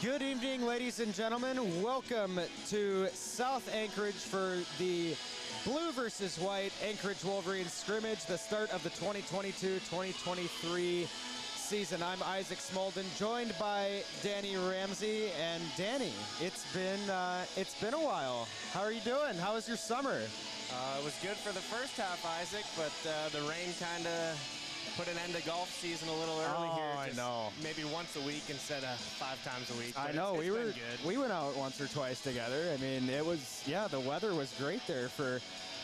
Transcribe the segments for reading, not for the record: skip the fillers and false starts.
Good evening, ladies and gentlemen. Welcome to South Anchorage for the blue versus white Anchorage Wolverines scrimmage, the start of the 2022-2023 season. I'm Isaac Smolden, joined by Danny Ramsey. And Danny, it's been a while. How are you doing? How was your summer? It was good for the first half, Isaac, but the rain kind of put an end to golf season a little early here. I know. Maybe once a week instead of 5 times a week. I know. It's been good. We went out once or twice together. I mean, it was, the weather was great there for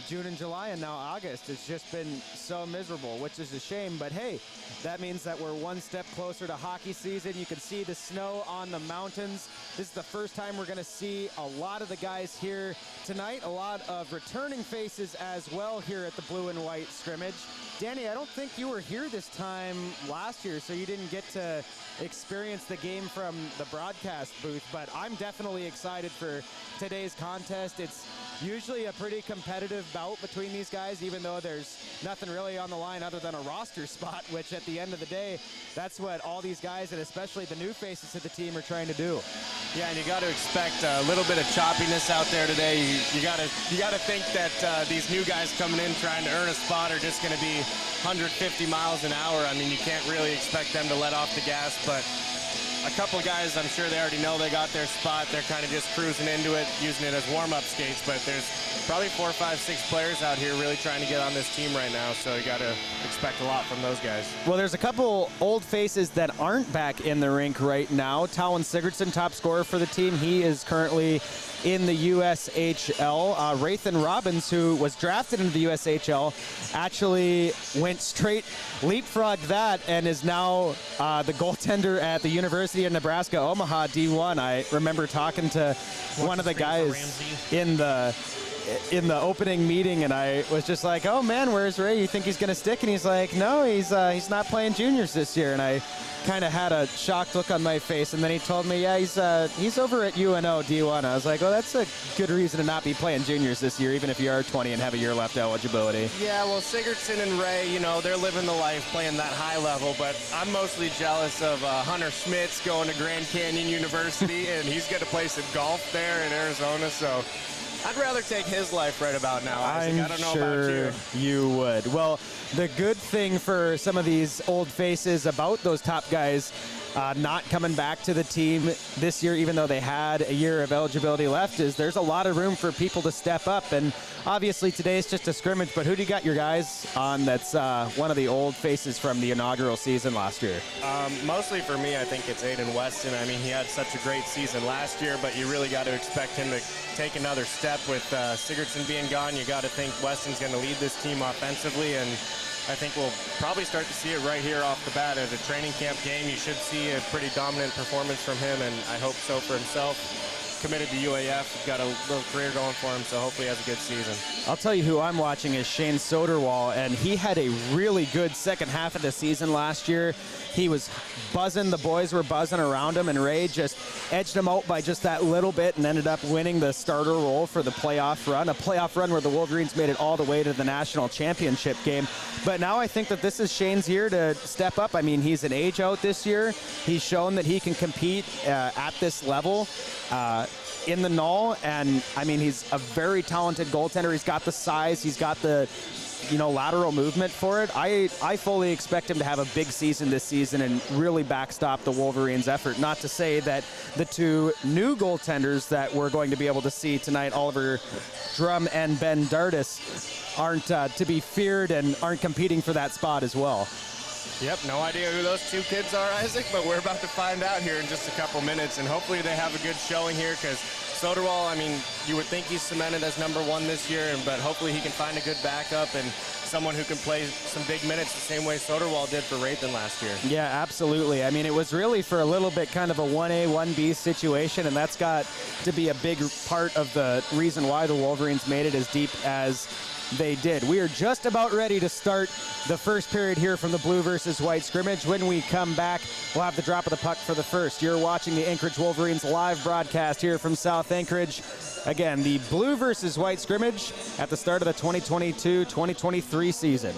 June and July, and now August. It's just been so miserable, which is a shame. But hey, that means that we're one step closer to hockey season. You can see the snow on the mountains. This is the first time we're going to see a lot of the guys here tonight. A lot of returning faces as well here at the blue and white scrimmage. Danny, I don't think you were here this time last year, so you didn't get to experience the game from the broadcast booth, but I'm definitely excited for today's contest. It's usually a pretty competitive bout between these guys, even though there's nothing really on the line other than a roster spot, which at the end of the day, that's what all these guys, and especially the new faces of the team, are trying to do. Yeah, and you got to expect a little bit of choppiness out there today. You got to think that these new guys coming in trying to earn a spot are just going to be 150 miles an hour. I mean, you can't really expect them to let off the gas, but a couple guys, I'm sure they already know they got their spot. They're kind of just cruising into it, using it as warm-up skates, but there's probably 4, 5, 6 players out here really trying to get on this team right now, so you got to expect a lot from those guys. Well, there's a couple old faces that aren't back in the rink right now. Talon Sigurdsson, top scorer for the team. He is currently in the USHL. Rathan Robbins, who was drafted into the USHL, actually went straight, leapfrogged that, and is now the goaltender at the University of Nebraska Omaha D1. I remember talking to one of the guys in the opening meeting, and I was just like, "Oh man, where's Ray? You think he's going to stick?" And he's like, "No, he's not playing juniors this year." And I kind of had a shocked look on my face, and then he told me, "Yeah, he's over at UNO D1." I was like, "Well, that's a good reason to not be playing juniors this year, even if you are 20 and have a year left eligibility." Yeah, well, Sigurdsson and Ray, they're living the life playing that high level, but I'm mostly jealous of Hunter Schmitz going to Grand Canyon University, and he's going to play some golf there in Arizona, so I'd rather take his life right about now, Isaac. I don't know about you would. Well, the good thing for some of these old faces about those top guys not coming back to the team this year, even though they had a year of eligibility left, is there's a lot of room for people to step up. And obviously today is just a scrimmage, but who do you got your guys on that's one of the old faces from the inaugural season last year? Mostly for me, I think it's Aiden Weston. I mean, he had such a great season last year, but you really got to expect him to take another step with Sigurdsson being gone. You got to think Weston's going to lead this team offensively, and I think we'll probably start to see it right here off the bat. At a training camp game, you should see a pretty dominant performance from him, and I hope so for himself. Committed to UAF, got a little career going for him, so hopefully he has a good season. I'll tell you who I'm watching is Shane Soderwall, and he had a really good second half of the season last year. He was buzzing, the boys were buzzing around him, and Ray just edged him out by just that little bit and ended up winning the starter role for the playoff run, a playoff run where the Wolverines made it all the way to the national championship game. But now I think that this is Shane's year to step up. I mean, he's an age out this year. He's shown that he can compete at this level in the null, and I mean, he's a very talented goaltender. He's got the size, he's got the lateral movement for it. I fully expect him to have a big season this season and really backstop the Wolverines' effort. Not to say that the two new goaltenders that we're going to be able to see tonight, Oliver Drum and Ben Dardis, aren't to be feared and aren't competing for that spot as well. Yep, no idea who those two kids are, Isaac, but we're about to find out here in just a couple minutes, and hopefully they have a good showing here, because Soderwall, I mean, you would think he's cemented as #1 this year, but hopefully he can find a good backup and someone who can play some big minutes the same way Soderwall did for Rathan last year. Yeah, absolutely. I mean, it was really for a little bit kind of a 1A, 1B situation, and that's got to be a big part of the reason why the Wolverines made it as deep as they did. We are just about ready to start the first period here from the blue versus white scrimmage. When we come back, we'll have the drop of the puck for the first. You're watching the Anchorage Wolverines live broadcast here from South Anchorage. Again, the blue versus white scrimmage at the start of the 2022-2023 season.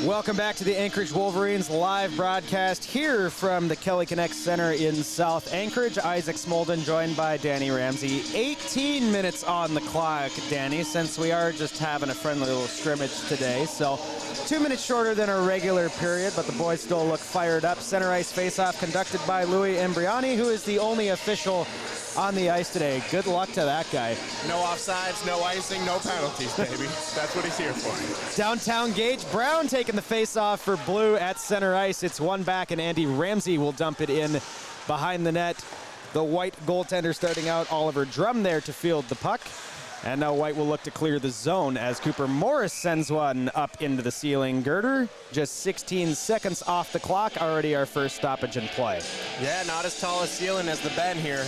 Welcome back to the Anchorage Wolverines live broadcast here from the Kelly Connect Center in South Anchorage. Isaac Smolden joined by Danny Ramsey. 18 minutes on the clock, Danny, since we are just having a friendly little scrimmage today. So 2 minutes shorter than our regular period, but the boys still look fired up. Center ice faceoff conducted by Louis Imbriani, who is the only official on the ice today. Good luck to that guy. No offsides, no icing, no penalties, baby. That's what he's here for. Downtown Gage, Brown taking the face-off for Blue at center ice. It's one back, and Andy Ramsey will dump it in behind the net. The White goaltender starting out, Oliver Drum there to field the puck. And now White will look to clear the zone as Cooper Morris sends one up into the ceiling girder. Just 16 seconds off the clock, already our first stoppage in play. Yeah, not as tall a ceiling as the Ben here,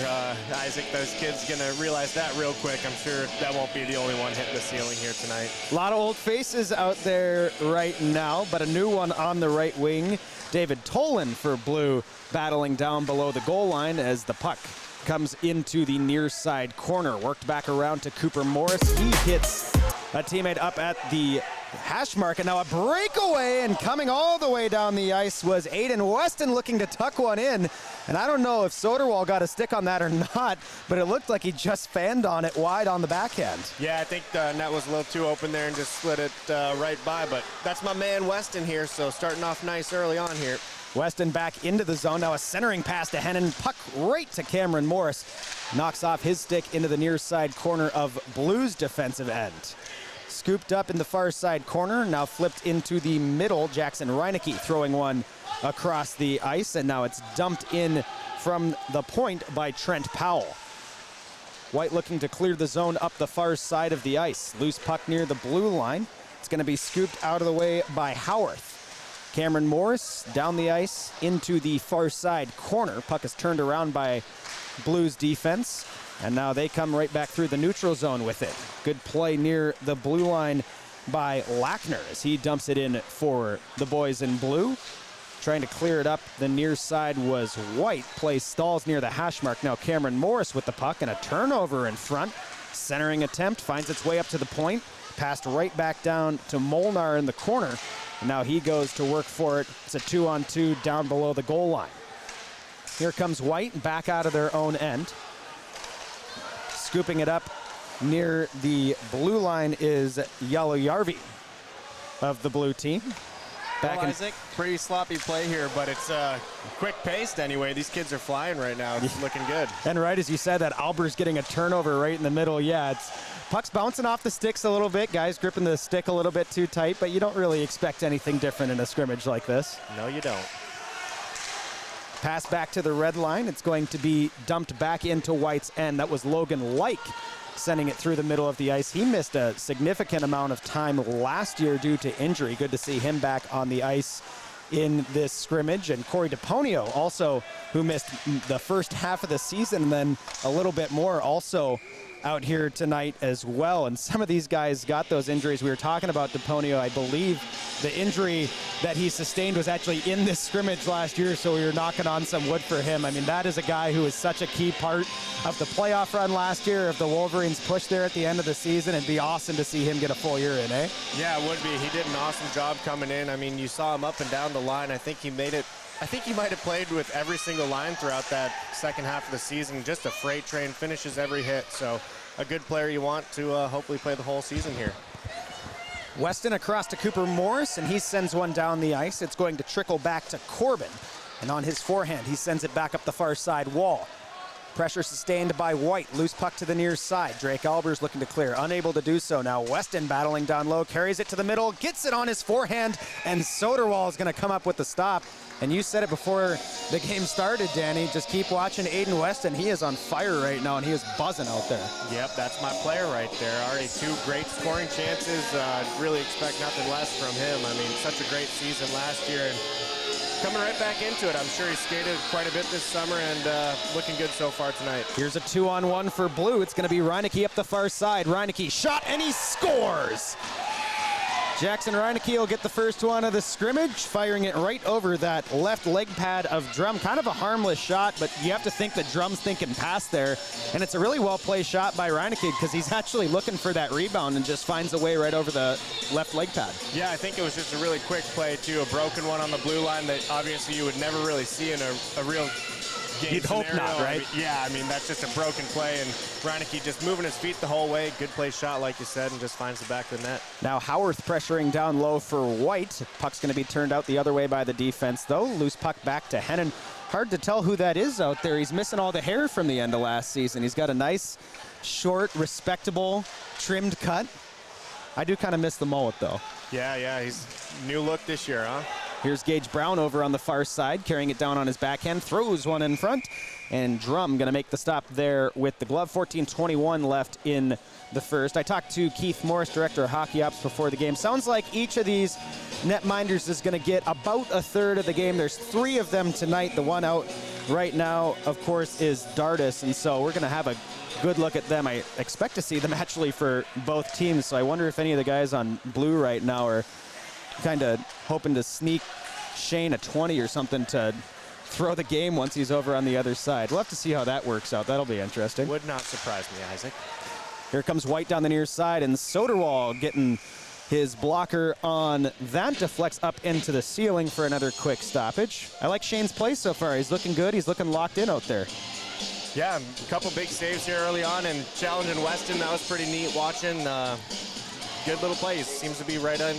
Isaac. Those kids going to realize that real quick. I'm sure that won't be the only one hitting the ceiling here tonight. A lot of old faces out there right now, but a new one on the right wing. David Tolan for Blue battling down below the goal line as the puck comes into the near side corner. Worked back around to Cooper Morris. He hits a teammate up at the hash mark, and now a breakaway, and coming all the way down the ice was Aiden Weston looking to tuck one in. And I don't know if Soderwall got a stick on that or not, but it looked like he just fanned on it wide on the backhand. Yeah, I think the net was a little too open there and just slid it right by, but that's my man Weston here, so starting off nice early on here. Weston back into the zone. Now a centering pass to Hennon. Puck right to Cameron Morris. Knocks off his stick into the near side corner of Blues defensive end. Scooped up in the far side corner. Now flipped into the middle. Jackson Reinecke throwing one across the ice. And now it's dumped in from the point by Trent Powell. White looking to clear the zone up the far side of the ice. Loose puck near the blue line. It's going to be scooped out of the way by Howarth. Cameron Morris down the ice into the far side corner. Puck is turned around by Blues defense, and now they come right back through the neutral zone with it. Good play near the blue line by Lackner as he dumps it in for the boys in blue. Trying to clear it up the near side was White. Play stalls near the hash mark. Now Cameron Morris with the puck and a turnover in front. Centering attempt finds its way up to the point. Passed right back down to Molnar in the corner. Now he goes to work for it. It's a 2-on-2 down below the goal line. Here comes White back out of their own end. Scooping it up near the blue line is Yellow Yarvi of the blue team. Well, Isaac, pretty sloppy play here, but it's quick paced anyway. These kids are flying right now. It's looking good. And right as you said that, Alber's getting a turnover right in the middle. Yeah, it's puck's bouncing off the sticks a little bit. Guys gripping the stick a little bit too tight, but you don't really expect anything different in a scrimmage like this. No, you don't. Pass back to the red line. It's going to be dumped back into White's end. That was Logan Like sending it through the middle of the ice. He missed a significant amount of time last year due to injury. Good to see him back on the ice in this scrimmage. And Corey DePonio also, who missed the first half of the season and then a little bit more, also out here tonight as well. And some of these guys got those injuries. We were talking about DePonio. I believe the injury that he sustained was actually in this scrimmage last year, so we were knocking on some wood for him. I mean, that is a guy who is such a key part of the playoff run last year, of the Wolverines push there at the end of the season. It'd be awesome to see him get a full year in, eh? Yeah, it would be. He did an awesome job coming in. I mean, you saw him up and down the line. I think he made it. I think he might have played with every single line throughout that second half of the season. Just a freight train, finishes every hit. So a good player you want to hopefully play the whole season here. Weston across to Cooper Morris, and he sends one down the ice. It's going to trickle back to Corbin. And on his forehand, he sends it back up the far side wall. Pressure sustained by White. Loose puck to the near side. Drake Albers looking to clear. Unable to do so now. Weston battling down low. Carries it to the middle. Gets it on his forehand. And Soderwall is going to come up with the stop. And you said it before the game started, Danny. Just keep watching Aiden Weston. He is on fire right now, and he is buzzing out there. Yep, that's my player right there. Already 2 great scoring chances. Really expect nothing less from him. I mean, such a great season last year. And coming right back into it. I'm sure he skated quite a bit this summer and looking good so far tonight. Here's a 2-on-1 for Blue. It's going to be Reinecke up the far side. Reinecke shot, and he scores! Jackson Reineke will get the first one of the scrimmage, firing it right over that left leg pad of Drum. Kind of a harmless shot, but you have to think that Drum's thinking pass there. And it's a really well-placed shot by Reineke because he's actually looking for that rebound and just finds a way right over the left leg pad. Yeah, I think it was just a really quick play, too. A broken one on the blue line that obviously you would never really see in a real game You'd hope scenario. not, right? I mean, that's just a broken play, and Reineke just moving his feet the whole way. Good play shot, like you said, and just finds the back of the net. Now Howarth pressuring down low for White. Puck's going to be turned out the other way by the defense, though. Loose puck back to Hennon. Hard to tell who that is out there. He's missing all the hair from the end of last season. He's got a nice, short, respectable, trimmed cut. I do kind of miss the mullet, though. Yeah, he's new look this year, huh? Here's Gage Brown over on the far side, carrying it down on his backhand, throws one in front, and Drum going to make the stop there with the glove. 14:21 left in the first. I talked to Keith Morris, director of hockey ops, before the game. Sounds like each of these netminders is going to get about a third of the game. There's 3 of them tonight. The one out right now, of course, is Dardis, and so we're going to have a good look at them. I expect to see them actually for both teams, so I wonder if any of the guys on blue right now are kind of hoping to sneak Shane a 20 or something to throw the game once he's over on the other side. We'll have to see how that works out. That'll be interesting. Would not surprise me, Isaac. Here comes White down the near side, and Soderwall getting his blocker on that. Deflects up into the ceiling for another quick stoppage. I like Shane's play so far. He's looking good. He's looking locked in out there. Yeah, a couple big saves here early on, and challenging Weston. That was pretty neat watching. Good little plays. Seems to be right on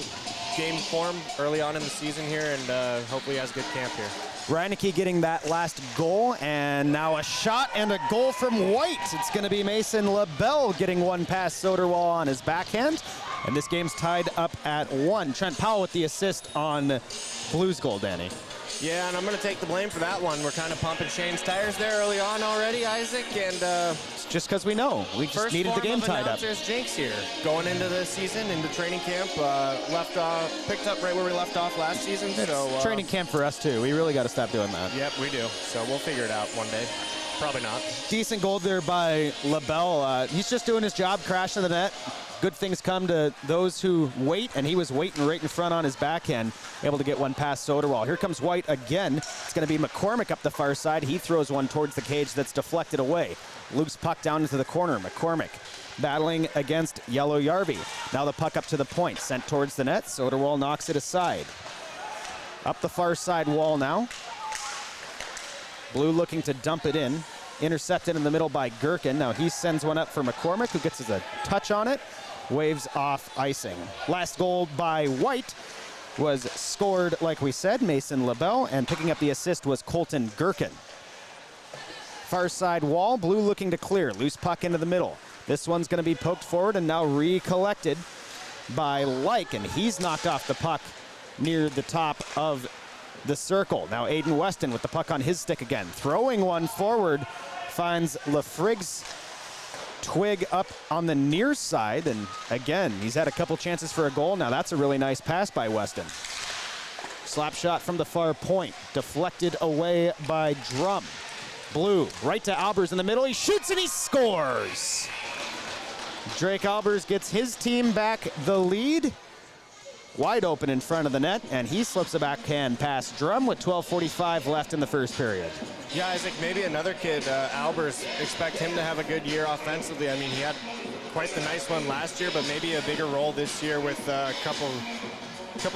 game form early on in the season here, and hopefully has good camp here. Reineke getting that last goal, and now a shot and a goal from White. It's going to be Mason LaBelle getting one past Soderwall on his backhand, and this game's tied up at 1. Trent Powell with the assist on Blues goal, Danny. Yeah, and I'm going to take the blame for that one. We're kind of pumping Shane's tires there early on already, Isaac, and it's just because we know. We just needed the game tied up. First jinx here. Going into the season, into training camp, picked up right where we left off last season. It's training camp for us, too. We really got to stop doing that. Yep, we do. So we'll figure it out one day. Probably not. Decent goal there by LaBelle. He's just doing his job, crashing the net. Good things come to those who wait, and he was waiting right in front on his backhand, able to get one past Soderwall. Here comes White again. It's going to be McCormick up the far side. He throws one towards the cage that's deflected away. Loops puck down into the corner. McCormick battling against Yellow Yarby. Now the puck up to the point, sent towards the net. Soderwall knocks it aside. Up the far side wall now. Blue looking to dump it in. Intercepted in the middle by Gherkin. Now he sends one up for McCormick, who gets a touch on it. Waves off icing. Last goal by White was scored, like we said, Mason LaBelle, and picking up the assist was Colton Gherkin. Far side wall, Blue looking to clear. Loose puck into the middle. This one's going to be poked forward and now recollected by Like, and he's knocked off the puck near the top of the circle. Now Aiden Weston with the puck on his stick again. Throwing one forward, finds Lafrig's twig up on the near side, and again, he's had a couple chances for a goal. Now that's a really nice pass by Weston. Slap shot from the far point, deflected away by Drum. Blue, right to Albers in the middle. He shoots and he scores! Drake Albers gets his team back the lead. Wide open in front of the net, and he slips a backhand past Drum with 12:45 left in the first period. Yeah, Isaac, maybe another kid, Albers, expect him to have a good year offensively. I mean, he had quite the nice one last year, but maybe a bigger role this year with a couple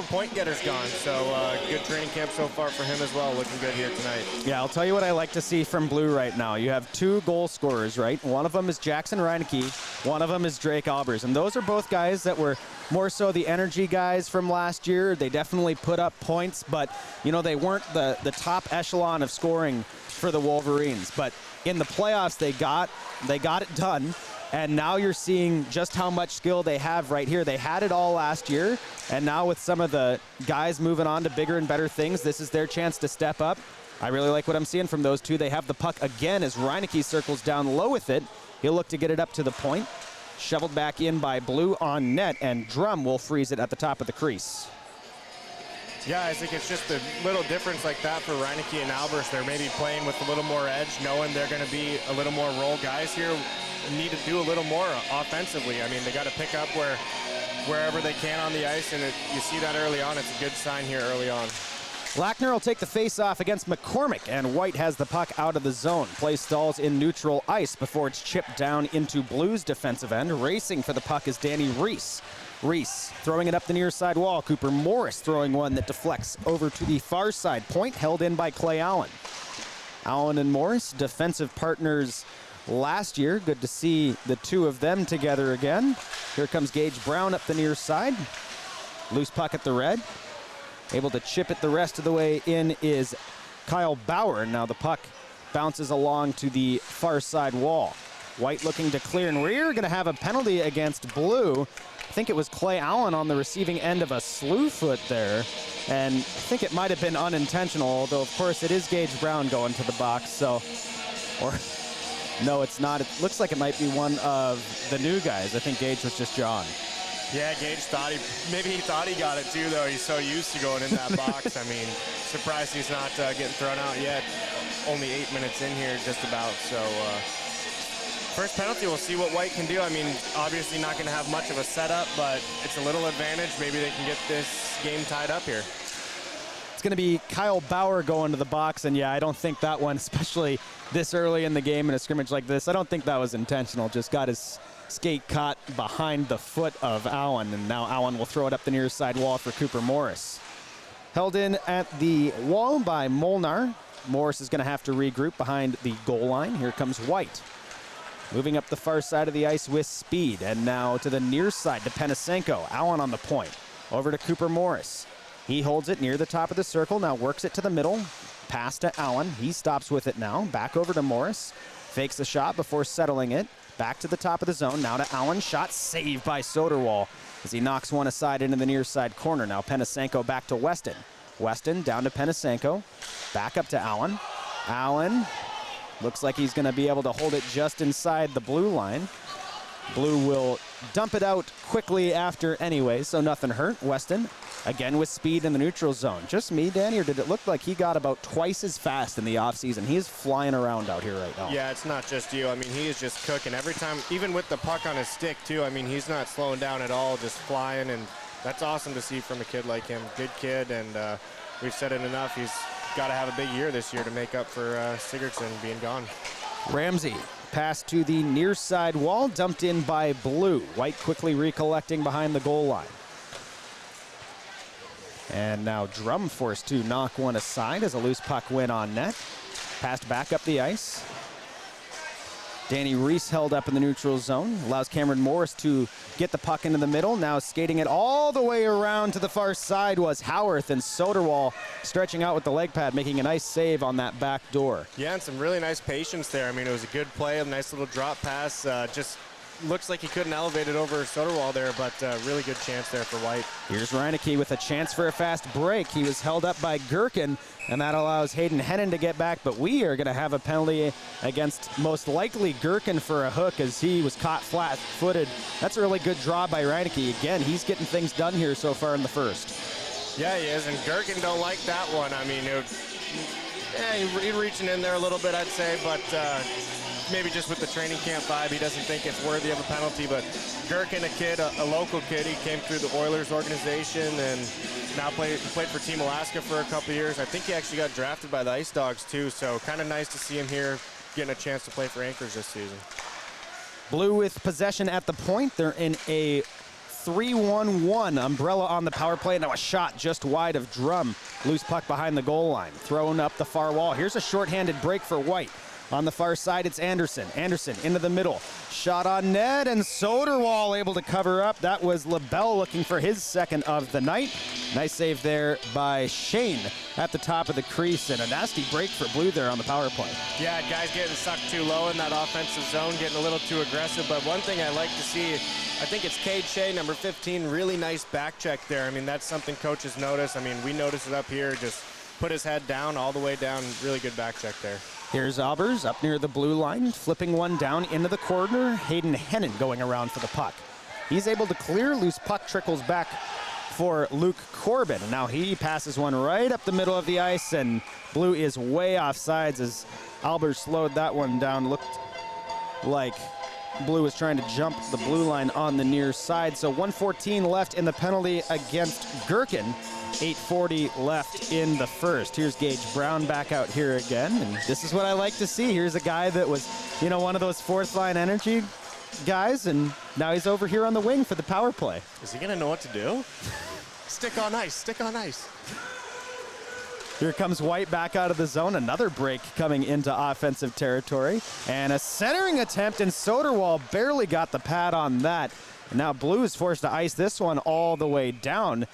point getters gone. So good training camp so far for him as well. Looking good here tonight. Yeah, I'll tell you what I like to see from Blue right now. You have 2 goal scorers, right? One of them is Jackson Reineke. One of them is Drake Albers. And those are both guys that were more so the energy guys from last year. They definitely put up points, but, you know, they weren't the top echelon of scoring for the Wolverines. But in the playoffs, they got it done. And now you're seeing just how much skill they have right here. They had it all last year, and now with some of the guys moving on to bigger and better things, this is their chance to step up. I really like what I'm seeing from those two. They have the puck again as Reineke circles down low with it. He'll look to get it up to the point. Shoveled back in by Blue on net, and Drum will freeze it at the top of the crease. Yeah, I think it's just a little difference like that for Reineke and Albers. They're maybe playing with a little more edge, knowing they're going to be a little more role guys here. Need to do a little more offensively. I mean, they got to pick up where wherever they can on the ice, and you see that early on. It's a good sign here early on. Lackner will take the face-off against McCormick, and White has the puck out of the zone. Play stalls in neutral ice before it's chipped down into Blues defensive end. Racing for the puck is Danny Reese. Reese throwing it up the near side wall. Cooper Morris throwing one that deflects over to the far side. Point held in by Clay Allen. Allen and Morris, defensive partners last year. Good to see the two of them together again. Here comes Gage Brown up the near side. Loose puck at the red. Able to chip it the rest of the way in is Kyle Bauer. Now the puck bounces along to the far side wall. White looking to clear, and we're going to have a penalty against Blue. I think it was Clay Allen on the receiving end of a slew foot there, and I think it might have been unintentional, although of course it is Gage Brown going to the box, so, or no, it's not. It looks like it might be one of the new guys. I think Gage was just John. Yeah, Gage thought maybe he thought he got it too, though. He's so used to going in that box. I mean, surprised he's not getting thrown out yet. Only 8 minutes in here, just about. So, first penalty, we'll see what White can do. I mean, obviously not going to have much of a setup, but it's a little advantage. Maybe they can get this game tied up here. It's going to be Kyle Bauer going to the box, and yeah, I don't think that one, especially this early in the game in a scrimmage like this, I don't think that was intentional. Just got his skate caught behind the foot of Allen, and now Allen will throw it up the near side wall for Cooper Morris. Held in at the wall by Molnar. Morris is going to have to regroup behind the goal line. Here comes White. Moving up the far side of the ice with speed, and now to the near side to Penisenko. Allen on the point. Over to Cooper Morris. He holds it near the top of the circle, now works it to the middle. Pass to Allen. He stops with it now. Back over to Morris. Fakes the shot before settling it. Back to the top of the zone. Now to Allen. Shot saved by Soderwall as he knocks one aside into the near side corner. Now Penisenko back to Weston. Weston down to Penisenko. Back up to Allen. Allen looks like he's going to be able to hold it just inside the blue line. Blue will dump it out quickly after anyway, so nothing hurt. Weston again with speed in the neutral zone. Just me, Danny, or did it look like he got about twice as fast in the offseason? He is flying around out here right now. Yeah, it's not just you. I mean, he is just cooking. Every time, even with the puck on his stick, too, I mean, he's not slowing down at all, just flying, and that's awesome to see from a kid like him. Good kid, and we've said it enough. He's got to have a big year this year to make up for Sigurdsson being gone. Ramsey. Pass to the near side wall, dumped in by Blue. White quickly recollecting behind the goal line. And now Drum forced to knock one aside as a loose puck went on net. Passed back up the ice. Danny Reese held up in the neutral zone. Allows Cameron Morris to get the puck into the middle. Now skating it all the way around to the far side was Howarth, and Soderwall stretching out with the leg pad, making a nice save on that back door. Yeah, and some really nice patience there. I mean, it was a good play, a nice little drop pass. Just looks like he couldn't elevate it over Soderwall there, but really good chance there for White. Here's Reineke with a chance for a fast break. He was held up by Gherkin, and that allows Hayden Hennon to get back, but we are going to have a penalty against most likely Gherkin for a hook as he was caught flat-footed. That's a really good draw by Reineke. Again, he's getting things done here so far in the first. Yeah, he is, and Gherkin don't like that one. I mean, he's reaching in there a little bit, I'd say, but maybe just with the training camp vibe, he doesn't think it's worthy of a penalty. But Gherkin, a kid, a local kid, he came through the Oilers organization and now played for Team Alaska for a couple years. I think he actually got drafted by the Ice Dogs too, so kind of nice to see him here getting a chance to play for Anchorage this season. Blue with possession at the point. They're in a 3-1-1 umbrella on the power play. Now a shot just wide of Drum. Loose puck behind the goal line. Thrown up the far wall. Here's a shorthanded break for White. On the far side, it's Anderson. Anderson into the middle. Shot on net, and Soderwall able to cover up. That was LaBelle looking for his second of the night. Nice save there by Shane at the top of the crease, and a nasty break for Blue there on the power play. Yeah, guys getting sucked too low in that offensive zone, getting a little too aggressive. But one thing I like to see, I think it's Cade Shea, number 15, really nice back check there. I mean, that's something coaches notice. I mean, we notice it up here. Just put his head down, all the way down. Really good back check there. Here's Albers up near the blue line, flipping one down into the corner. Hayden Hennon going around for the puck. He's able to clear. Loose puck trickles back for Luke Corbin. And now he passes one right up the middle of the ice, and Blue is way off sides as Albers slowed that one down. Looked like Blue was trying to jump the blue line on the near side. So 1:14 left in the penalty against Gherkin. 8:40 left in the first. Here's Gage Brown back out here again. And this is what I like to see. Here's a guy that was, you know, one of those fourth line energy guys, and now he's over here on the wing for the power play. Is he going to know what to do? Stick on ice, stick on ice. Here comes White back out of the zone. Another break coming into offensive territory. And a centering attempt, and Soderwall barely got the pad on that. And now Blue is forced to ice this one all the way down.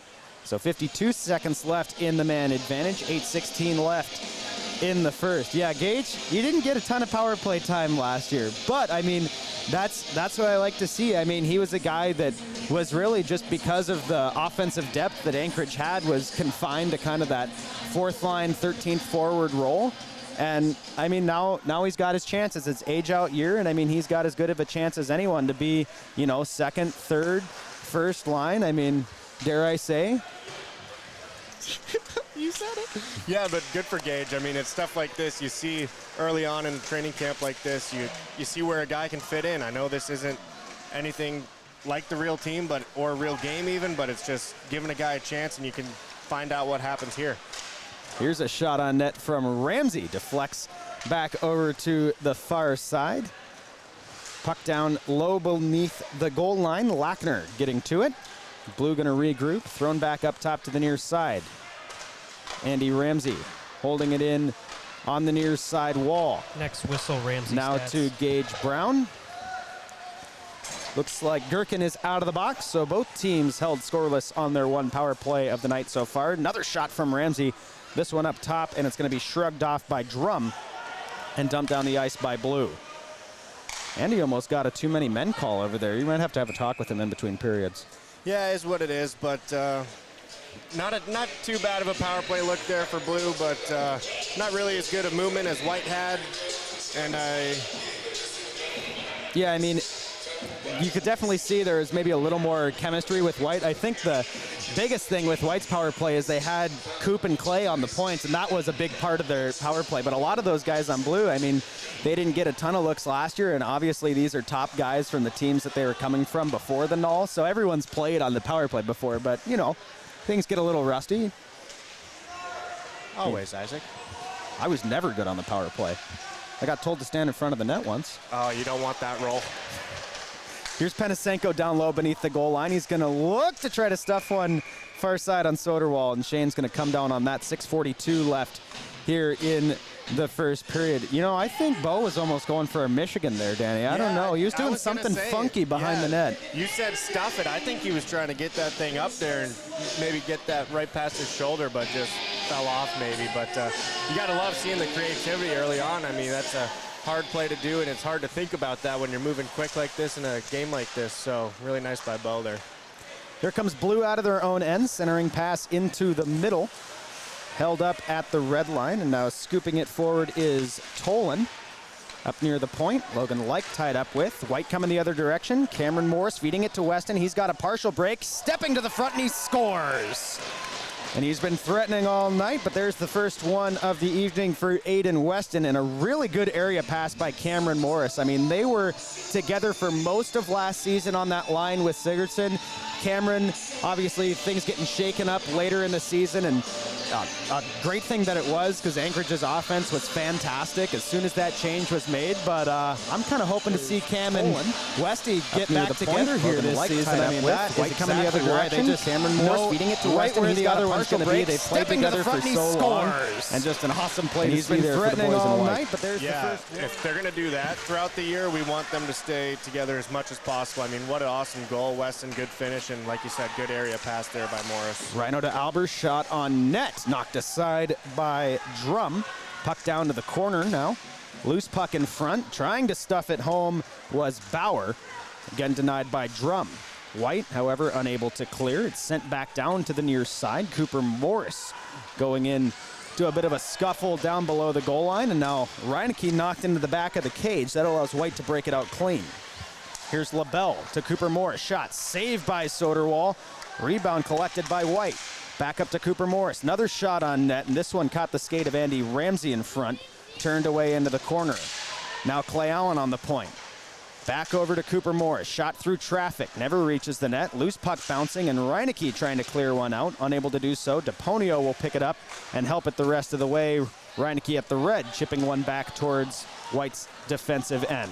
So 52 seconds left in the man advantage. 8:16 left in the first. Yeah, Gage, you didn't get a ton of power play time last year. But, I mean, that's what I like to see. I mean, he was a guy that was really just because of the offensive depth that Anchorage had was confined to kind of that fourth line, 13th forward role. And I mean, now he's got his chances. It's age out year, and I mean, he's got as good of a chance as anyone to be, you know, second, third, first line. I mean, dare I say? You said it. Yeah, but good for Gage. I mean, it's stuff like this you see early on in training camp like this. You see where a guy can fit in. I know this isn't anything like the real team, or a real game even, but it's just giving a guy a chance, and you can find out what happens here. Here's a shot on net from Ramsey. Deflects back over to the far side. Puck down low beneath the goal line. Lackner getting to it. Blue going to regroup. Thrown back up top to the near side. Andy Ramsey holding it in on the near side wall. Next whistle, Ramsey Now stats. to Gage Brown. Looks like Gherkin is out of the box, so both teams held scoreless on their one power play of the night so far. Another shot from Ramsey. This one up top, and it's going to be shrugged off by Drum and dumped down the ice by Blue. Andy almost got a too many men call over there. You might have to have a talk with him in between periods. Yeah, it is what it is, but not too bad of a power play look there for Blue, but not really as good a movement as White had. And yeah, I mean, you could definitely see there is maybe a little more chemistry with White. I think the biggest thing with White's power play is they had Coop and Clay on the points, and that was a big part of their power play. But a lot of those guys on Blue, I mean, they didn't get a ton of looks last year, and obviously these are top guys from the teams that they were coming from before the null. So everyone's played on the power play before, but, you know, things get a little rusty. always, Isaac. I was never good on the power play. I got told to stand in front of the net once. Oh, you don't want that role. Here's Penisenko down low beneath the goal line. He's going to look to try to stuff one far side on Soderwall, and Shane's going to come down on that. 6:42 left here in the first period. You know, I think Bo was almost going for a Michigan there, Danny. I don't know. He was doing something funky behind the net. You said stuff it. I think he was trying to get that thing up there and maybe get that right past his shoulder, but just fell off maybe. But you got to love seeing the creativity early on. I mean, that's a hard play to do, and it's hard to think about that when you're moving quick like this in a game like this. So really nice by Bo there. Here comes Blue out of their own end, centering pass into the middle. Held up at the red line, and now scooping it forward is Tolan. Up near the point, Logan Like tied up with. White coming the other direction. Cameron Morris feeding it to Weston. He's got a partial break, stepping to the front, and he scores. And he's been threatening all night, but there's the first one of the evening for Aiden Weston, and a really good area pass by Cameron Morris. I mean, they were together for most of last season on that line with Sigurdsson. Cameron, obviously, things getting shaken up later in the season, and a great thing that it was, because Anchorage's offense was fantastic as soon as that change was made. But I'm kind of hoping to see Cam and Westy get back together here this season. I mean, that White coming the other direction. Cameron Morris feeding it to Weston. Where the other one's going to be. They've played together for so long, and just an awesome play to see there for the boys in white. But there's the first one. If they're going to do that throughout the year, we want them to stay together as much as possible. I mean, what an awesome goal. Weston, good finish, and like you said, good area pass there by Morris. Rhino to Albers, shot on net. Knocked aside by Drum. Puck down to the corner now. Loose puck in front. Trying to stuff it home was Bauer. Again denied by Drum. White, however, unable to clear. It's sent back down to the near side. Cooper Morris going in to a bit of a scuffle down below the goal line. And now Reineke knocked into the back of the cage. That allows White to break it out clean. Here's LaBelle to Cooper Morris. Shot saved by Soderwall. Rebound collected by White. Back up to Cooper Morris. Another shot on net, and this one caught the skate of Andy Ramsey in front. Turned away into the corner. Now Clay Allen on the point. Back over to Cooper Morris. Shot through traffic. Never reaches the net. Loose puck bouncing, and Reineke trying to clear one out. Unable to do so. DePonio will pick it up and help it the rest of the way. Reineke at the red, chipping one back towards White's defensive end.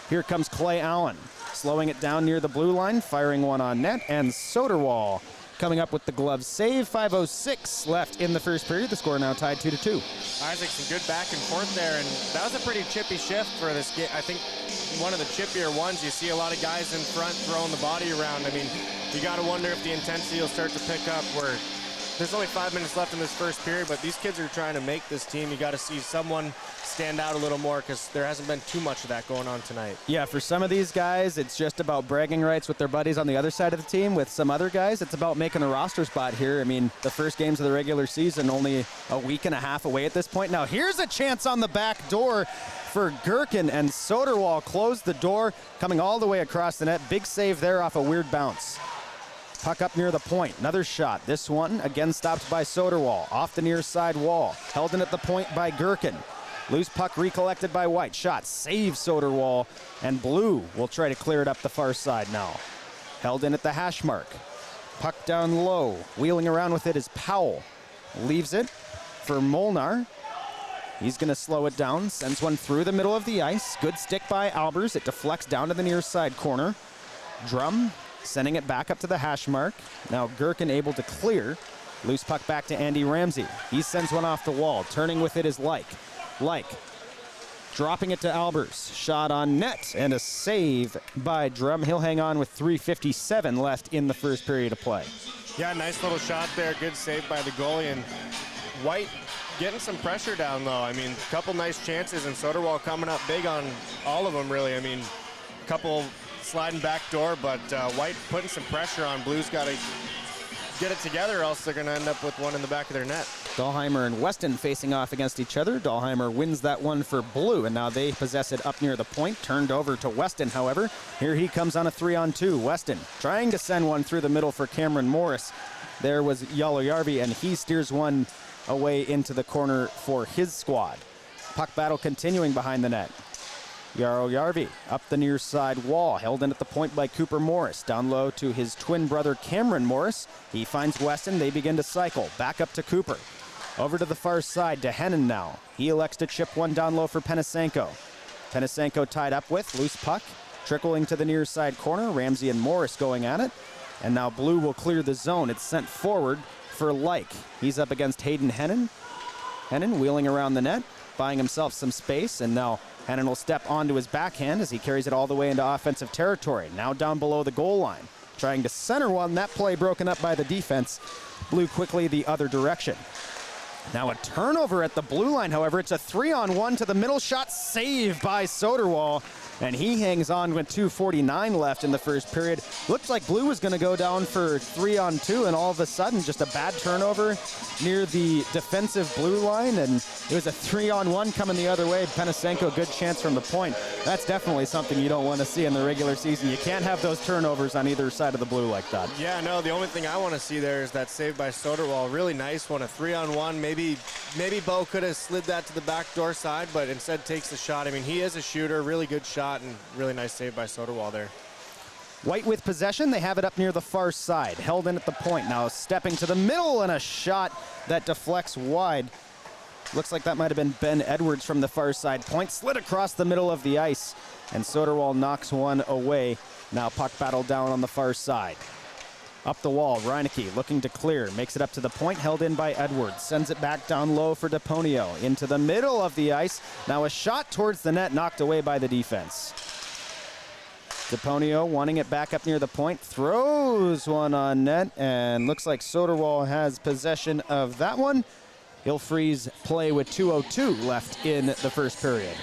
Here comes Clay Allen, slowing it down near the blue line, firing one on net, and Soderwall coming up with the glove save. 5:06 left in the first period. The score now tied 2-2. Isaac, some good back and forth there, and that was a pretty chippy shift for this game. I think one of the chippier ones. You see a lot of guys in front throwing the body around. I mean, you got to wonder if the intensity will start to pick up where there's only 5 minutes left in this first period, but these kids are trying to make this team. You got to see someone stand out a little more because there hasn't been too much of that going on tonight. Yeah, for some of these guys, it's just about bragging rights with their buddies on the other side of the team. With some other guys, it's about making a roster spot here. I mean, the first games of the regular season only a week and a half away at this point. Now, here's a chance on the back door for Gherkin, and Soderwall closed the door, coming all the way across the net. Big save there off a weird bounce. Puck up near the point. Another shot. This one again stopped by Soderwall. Off the near side wall. Held in at the point by Gherkin. Loose puck recollected by White. Shot. Save Soderwall. And Blue will try to clear it up the far side now. Held in at the hash mark. Puck down low. Wheeling around with it is Powell. Leaves it for Molnar. He's going to slow it down. Sends one through the middle of the ice. Good stick by Albers. It deflects down to the near side corner. Drum sending it back up to the hash mark. Now Gherkin able to clear. Loose puck back to Andy Ramsey. He sends one off the wall. Turning with it is Like. Dropping it to Albers. Shot on net and a save by Drum. He'll hang on with 3:57 left in the first period of play. Yeah, nice little shot there. Good save by the goalie. And White getting some pressure down low. I mean, a couple nice chances, and Soderwall coming up big on all of them, really. I mean, a couple sliding back door, but White putting some pressure on. Blue's got to get it together, or else they're going to end up with one in the back of their net. Dahlheimer and Weston facing off against each other. Dahlheimer wins that one for Blue, and now they possess it up near the point. Turned over to Weston, however. Here he comes on a 3-on-2. Weston trying to send one through the middle for Cameron Morris. There was Jalojarvi, and he steers one away into the corner for his squad. Puck battle continuing behind the net. Jalojarvi up the near side wall, held in at the point by Cooper Morris. Down low to his twin brother Cameron Morris. He finds Weston. They begin to cycle. Back up to Cooper. Over to the far side to Hennon now. He elects to chip one down low for Penisenko. Penisenko tied up with. Loose puck. Trickling to the near side corner. Ramsey and Morris going at it. And now Blue will clear the zone. It's sent forward for Like. He's up against Hayden Hennon. Hennon wheeling around the net, buying himself some space, and now Hennon will step onto his backhand as he carries it all the way into offensive territory. Now down below the goal line. Trying to center one. That play broken up by the defense. Blue quickly the other direction. Now a turnover at the blue line, however. It's a 3-on-1 to the middle. Shot saved by Soderwall. And he hangs on with 2:49 left in the first period. Looks like Blue was going to go down for 3-on-2, and all of a sudden just a bad turnover near the defensive blue line, and it was a 3-on-1 coming the other way. Penisenko, good chance from the point. That's definitely something you don't want to see in the regular season. You can't have those turnovers on either side of the blue like that. Yeah, no, the only thing I want to see there is that save by Soderwall. Really nice one, a 3-on-1. Maybe Bo could have slid that to the back door side, but instead takes the shot. I mean, he is a shooter, really good shot, and really nice save by Soderwall there. White with possession. They have it up near the far side. Held in at the point. Now stepping to the middle, and a shot that deflects wide. Looks like that might have been Ben Edwards from the far side point. Slid across the middle of the ice, and Soderwall knocks one away. Now puck battle down on the far side. Up the wall, Reineke looking to clear. Makes it up to the point, held in by Edwards. Sends it back down low for DePonio. Into the middle of the ice. Now a shot towards the net, knocked away by the defense. DePonio wanting it back up near the point. Throws one on net, and looks like Soderwall has possession of that one. He'll freeze play with 2:02 left in the first period.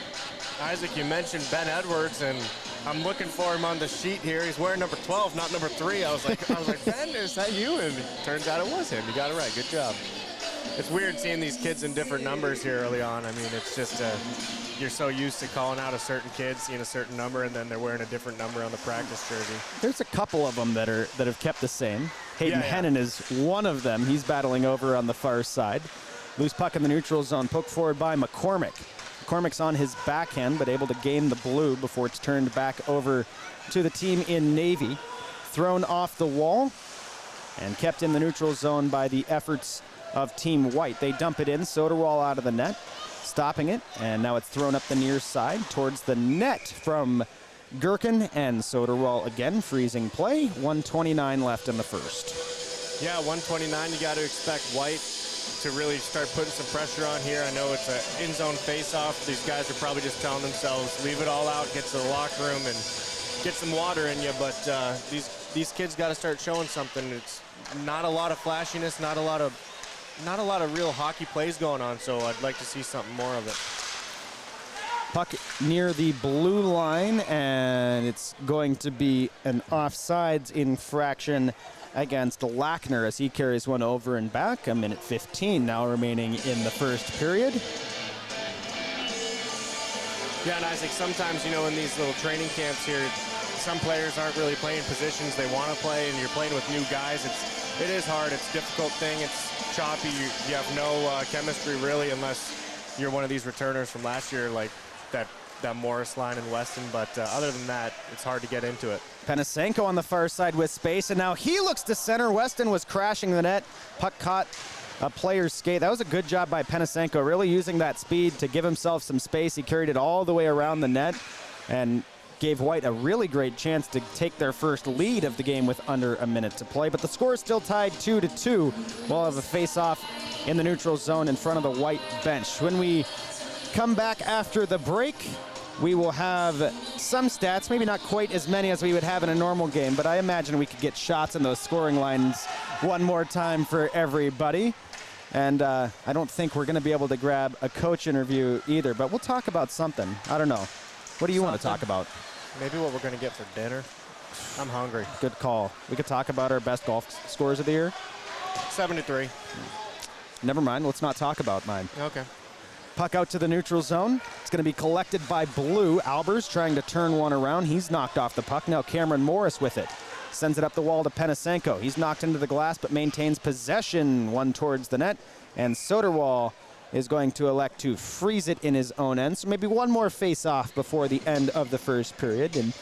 Isaac, you mentioned Ben Edwards, and I'm looking for him on the sheet here. He's wearing number 12, not number 3. I was like, Ben, is that you? And it turns out it was him. You got it right. Good job. It's weird seeing these kids in different numbers here early on. I mean, it's just you're so used to calling out a certain kid, seeing a certain number, and then they're wearing a different number on the practice jersey. There's a couple of them that have kept the same. Hayden Hennon is one of them. He's battling over on the far side. Loose puck in the neutral zone, poked forward by McCormick. McCormick's on his backhand, but able to gain the blue before it's turned back over to the team in navy. Thrown off the wall and kept in the neutral zone by the efforts of Team White. They dump it in, Soderwall out of the net, stopping it, and now it's thrown up the near side towards the net from Gherkin, and Soderwall again freezing play. 1:29 left in the first. Yeah, 1:29, you got to expect White to really start putting some pressure on here. I know it's an in-zone face-off. These guys are probably just telling themselves, leave it all out, get to the locker room and get some water in you, but these kids got to start showing something. It's not a lot of flashiness, not a lot of real hockey plays going on, so I'd like to see something more of it. Puck near the blue line, and it's going to be an offsides infraction against Lackner as he carries one over and back. 1:15 now remaining in the first period. Yeah, and Isaac, sometimes, in these little training camps here, some players aren't really playing positions they want to play, and you're playing with new guys. It is hard. It's a difficult thing. It's choppy. You have no chemistry, really, unless you're one of these returners from last year, like that Morris line and Weston. But other than that, it's hard to get into it. Penisenko on the far side with space, and now he looks to center. Weston was crashing the net. Puck caught a player's skate. That was a good job by Penisenko, really using that speed to give himself some space. He carried it all the way around the net and gave White a really great chance to take their first lead of the game with under a minute to play. But the score is still tied 2-2. We'll have a face-off in the neutral zone in front of the White bench. When we come back after the break, we will have some stats, maybe not quite as many as we would have in a normal game, but I imagine we could get shots in those scoring lines one more time for everybody. And I don't think we're going to be able to grab a coach interview either, but we'll talk about something. I don't know. What do you want to talk about? Maybe what we're going to get for dinner. I'm hungry. Good call. We could talk about our best golf scores of the year. 73. Never mind. Let's not talk about mine. Okay. Puck out to the neutral zone. It's going to be collected by Blue. Albers trying to turn one around. He's knocked off the puck. Now Cameron Morris with it. Sends it up the wall to Penisenko. He's knocked into the glass but maintains possession. One towards the net. And Soderwall is going to elect to freeze it in his own end. So maybe one more face-off before the end of the first period. And,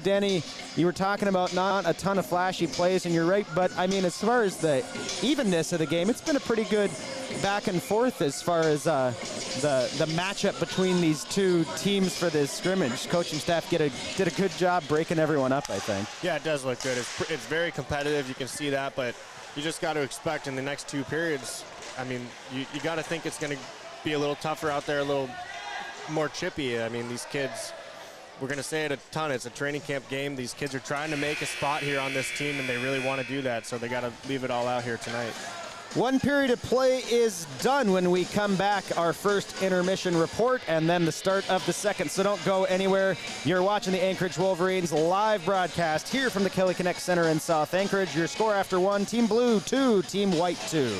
Danny, you were talking about not a ton of flashy plays, and you're right. But, I mean, as far as the evenness of the game, it's been a pretty good back and forth as far as the matchup between these two teams for this scrimmage. Coaching staff did a good job breaking everyone up, I think. Yeah, it does look good. It's very competitive. You can see that, but you just got to expect in the next two periods, I mean, you got to think it's going to be a little tougher out there, a little more chippy. I mean, these kids, we're going to say it a ton. It's a training camp game. These kids are trying to make a spot here on this team, and they really want to do that, so they got to leave it all out here tonight. One period of play is done. When we come back, our first intermission report and then the start of the second. So don't go anywhere. You're watching the Anchorage Wolverines live broadcast here from the Kelly Connect Center in South Anchorage. Your score after one, Team Blue 2, Team White 2.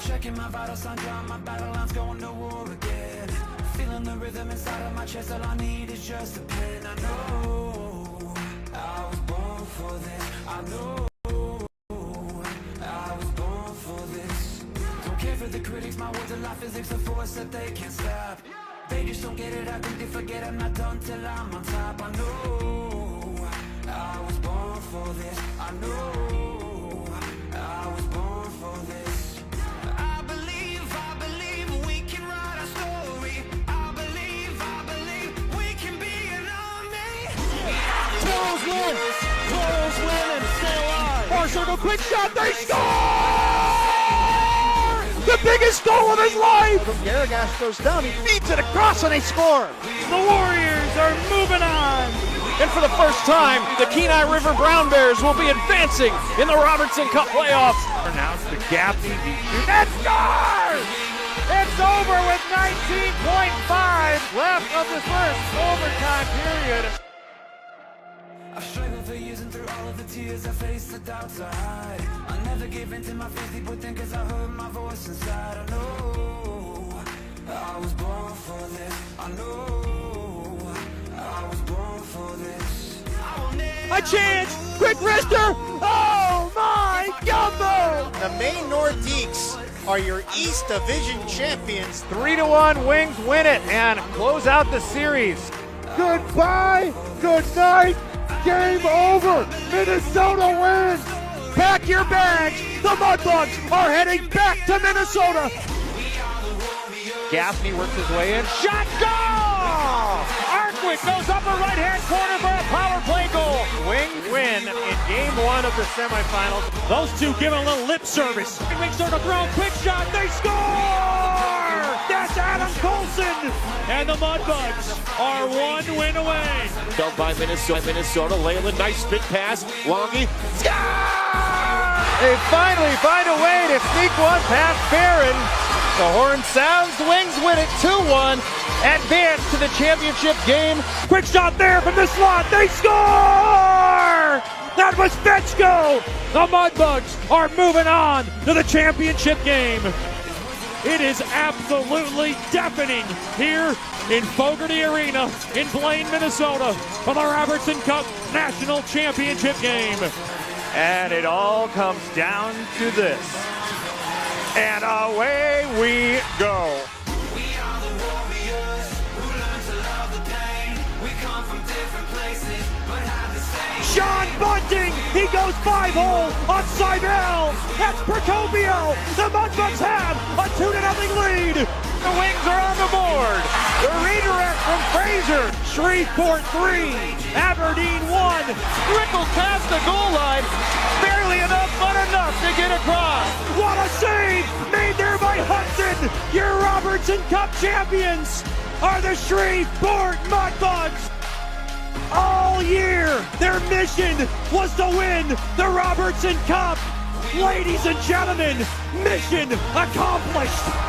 Checking my vital signs, on my battle lines, going to war again. Feeling the rhythm inside of my chest, all I need is just a pen. I know I was born for this. I know I was born for this. Don't care for the critics, my words are like physics, a force that they can't stop. They just don't get it, I think they forget I'm not done till I'm on top. I know I was born for this. I know I was born for this. I believe we can write our story. I believe we can be an army. Toros win and stay alive. Far circle, quick shot, they score! The biggest goal of his life! Garagash goes down, he feeds it across and they score! The Warriors are moving on! And for the first time, the Kenai River Brown Bears will be advancing in the Robertson Cup playoffs. Announced the Gaffney and scores! It's over with 19.5 left of the first overtime period. I've struggled for years and through all of the tears I faced, the doubts I hide. I never give in to my fears deep within, cause I heard my voice inside. I know I was born for this. I know I was born for this. A chance! Quick wrister! Oh my gumbo! The Maine Nordiques are your East Division champions. 3-1, Wings win it and close out the series. Goodbye, good night, game over. Minnesota wins. Pack your bags. The Mudbugs are heading back to Minnesota. Gaffney works his way in. Shot goal! Arquick goes up the right-hand corner for a power play goal. Wings win in game one of the semifinals. Those two giving a little lip service. Wings start to throw, quick shot, they score! That's Adam Colson! And the Mudbugs are 1 win away. Held by Minnesota, Leyland, nice spin pass, Longy, They finally find a way to sneak one past Barron. The horn sounds, the Wings win it 2-1. Advance to the championship game. Quick shot there from the slot, they score! That was Fetchko! The Mudbugs are moving on to the championship game. It is absolutely deafening here in Fogarty Arena in Blaine, Minnesota for the Robertson Cup National Championship game. And it all comes down to this. And away we go. We are the warriors who learn to love the pain. We come from different places, but have the same. Sean Bunting, he goes 5-hole on Seibel. That's Procopio. The Mudbugs have a 2-0 lead. The Wings are on the board. The redirect from Fraser. Shreveport 3, Aberdeen 1. Rickles past the goal line. Barely enough, but enough to get across. What a save made there by Hudson. Your Robertson Cup champions are the Shreveport Mudbugs. All year, their mission was to win the Robertson Cup. Ladies and gentlemen, mission accomplished.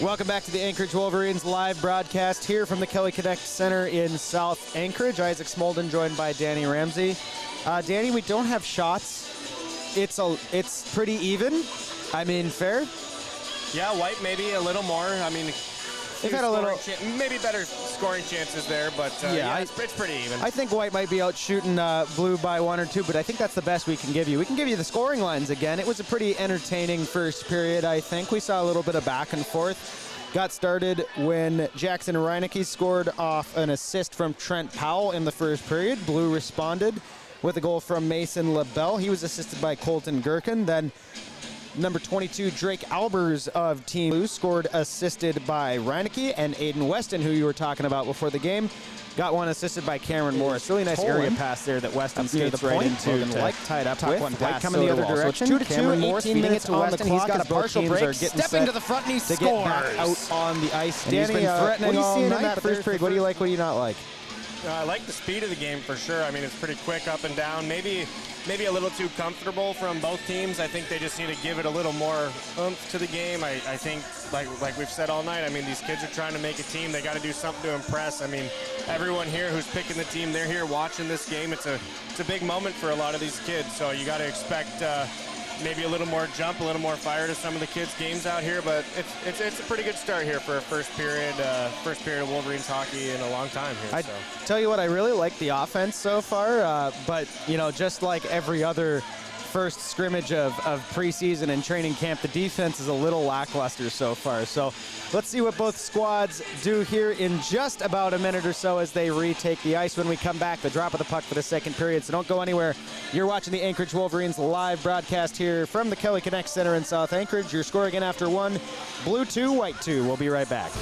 Welcome back to the Anchorage Wolverines live broadcast here from the Kelly Connect Center in South Anchorage. Isaac Smolden joined by Danny Ramsey. Danny, we don't have shots. It's pretty even. I mean, fair. Yeah, White maybe a little more. I mean, They've had a little, maybe better scoring chances there, but yeah, it's pretty even. I think White might be out shooting Blue by 1 or 2, but I think that's the best we can give you. We can give you the scoring lines again. It was a pretty entertaining first period, I think. We saw a little bit of back and forth. Got started when Jackson Reinecke scored off an assist from Trent Powell in the first period. Blue responded with a goal from Mason LaBelle. He was assisted by Colton Gherkin. Then number 22, Drake Albers of Team Blue, scored assisted by Reinecke, and Aiden Weston, who you were talking about before the game, got one assisted by Cameron Morris. Really nice area pass there that Weston skates right into. Like tied up with. White coming the other direction. So 2-2, 18 minutes on the clock. He's got a partial break. Stepping to the front and he scores. To get back out on the ice. Danny, what are you seeing in that first period? What do you like, what do you not like? I like the speed of the game for sure. I mean, it's pretty quick up and down. Maybe a little too comfortable from both teams. I think they just need to give it a little more oomph to the game. I think, like we've said all night, I mean, these kids are trying to make a team. They got to do something to impress. I mean, everyone here who's picking the team, they're here watching this game. It's a big moment for a lot of these kids, so you got to expect maybe a little more jump, a little more fire to some of the kids' games out here, but it's a pretty good start here for a first period of Wolverines hockey in a long time here. Tell you what, I really like the offense so far, but you know, just like every other first scrimmage of preseason and training camp, the defense is a little lackluster so far. So let's see what both squads do here in just about a minute or so as they retake the ice. When we come back, the drop of the puck for the second period. So don't go anywhere. You're watching the Anchorage Wolverines live broadcast here from the Kelly Connect Center in South Anchorage. Your score again after 1, Blue 2, White 2. We'll be right back.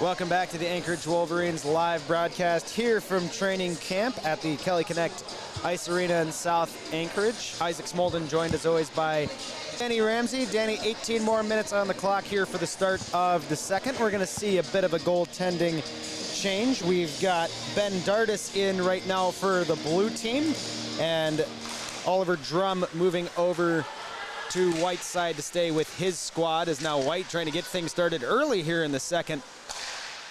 Welcome back to the Anchorage Wolverines live broadcast here from training camp at the Kelly Connect Ice Arena in South Anchorage. Isaac Smolden joined as always by Danny Ramsey. Danny, 18 more minutes on the clock here for the start of the second. We're going to see a bit of a goaltending change. We've got Ben Dardis in right now for the blue team, and Oliver Drum moving over to White's side to stay with his squad, as now White trying to get things started early here in the second.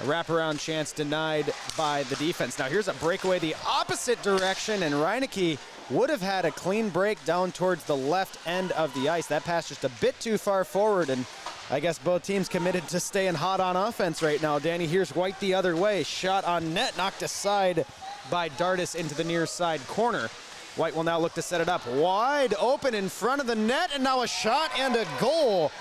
A wraparound chance denied by the defense. Now here's a breakaway the opposite direction, and Reinecke would have had a clean break down towards the left end of the ice. That pass just a bit too far forward, and I guess both teams committed to staying hot on offense right now. Danny, here's White the other way. Shot on net, knocked aside by Dardis into the near side corner. White will now look to set it up wide open in front of the net, and now a shot and a goal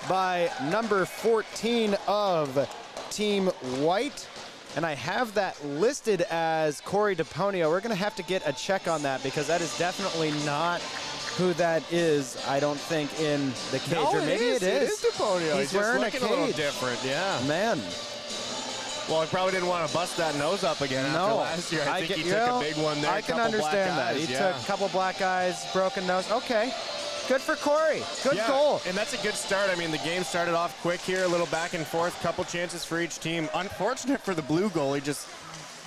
by number 14 of Team White, and I have that listed as Corey DePonio. We're going to have to get a check on that because that is definitely not who that is, I don't think, in the cage. No, or maybe it is. It is DePonio. He's wearing a cage. A little different, yeah. Man. Well, I probably didn't want to bust that nose up again after last year. I think he took a big one there. I can understand that. He took a couple black eyes, broken nose. Okay. Good for Corey. Good goal. And that's a good start. I mean, the game started off quick here, a little back and forth, couple chances for each team. Unfortunate for the blue goalie, just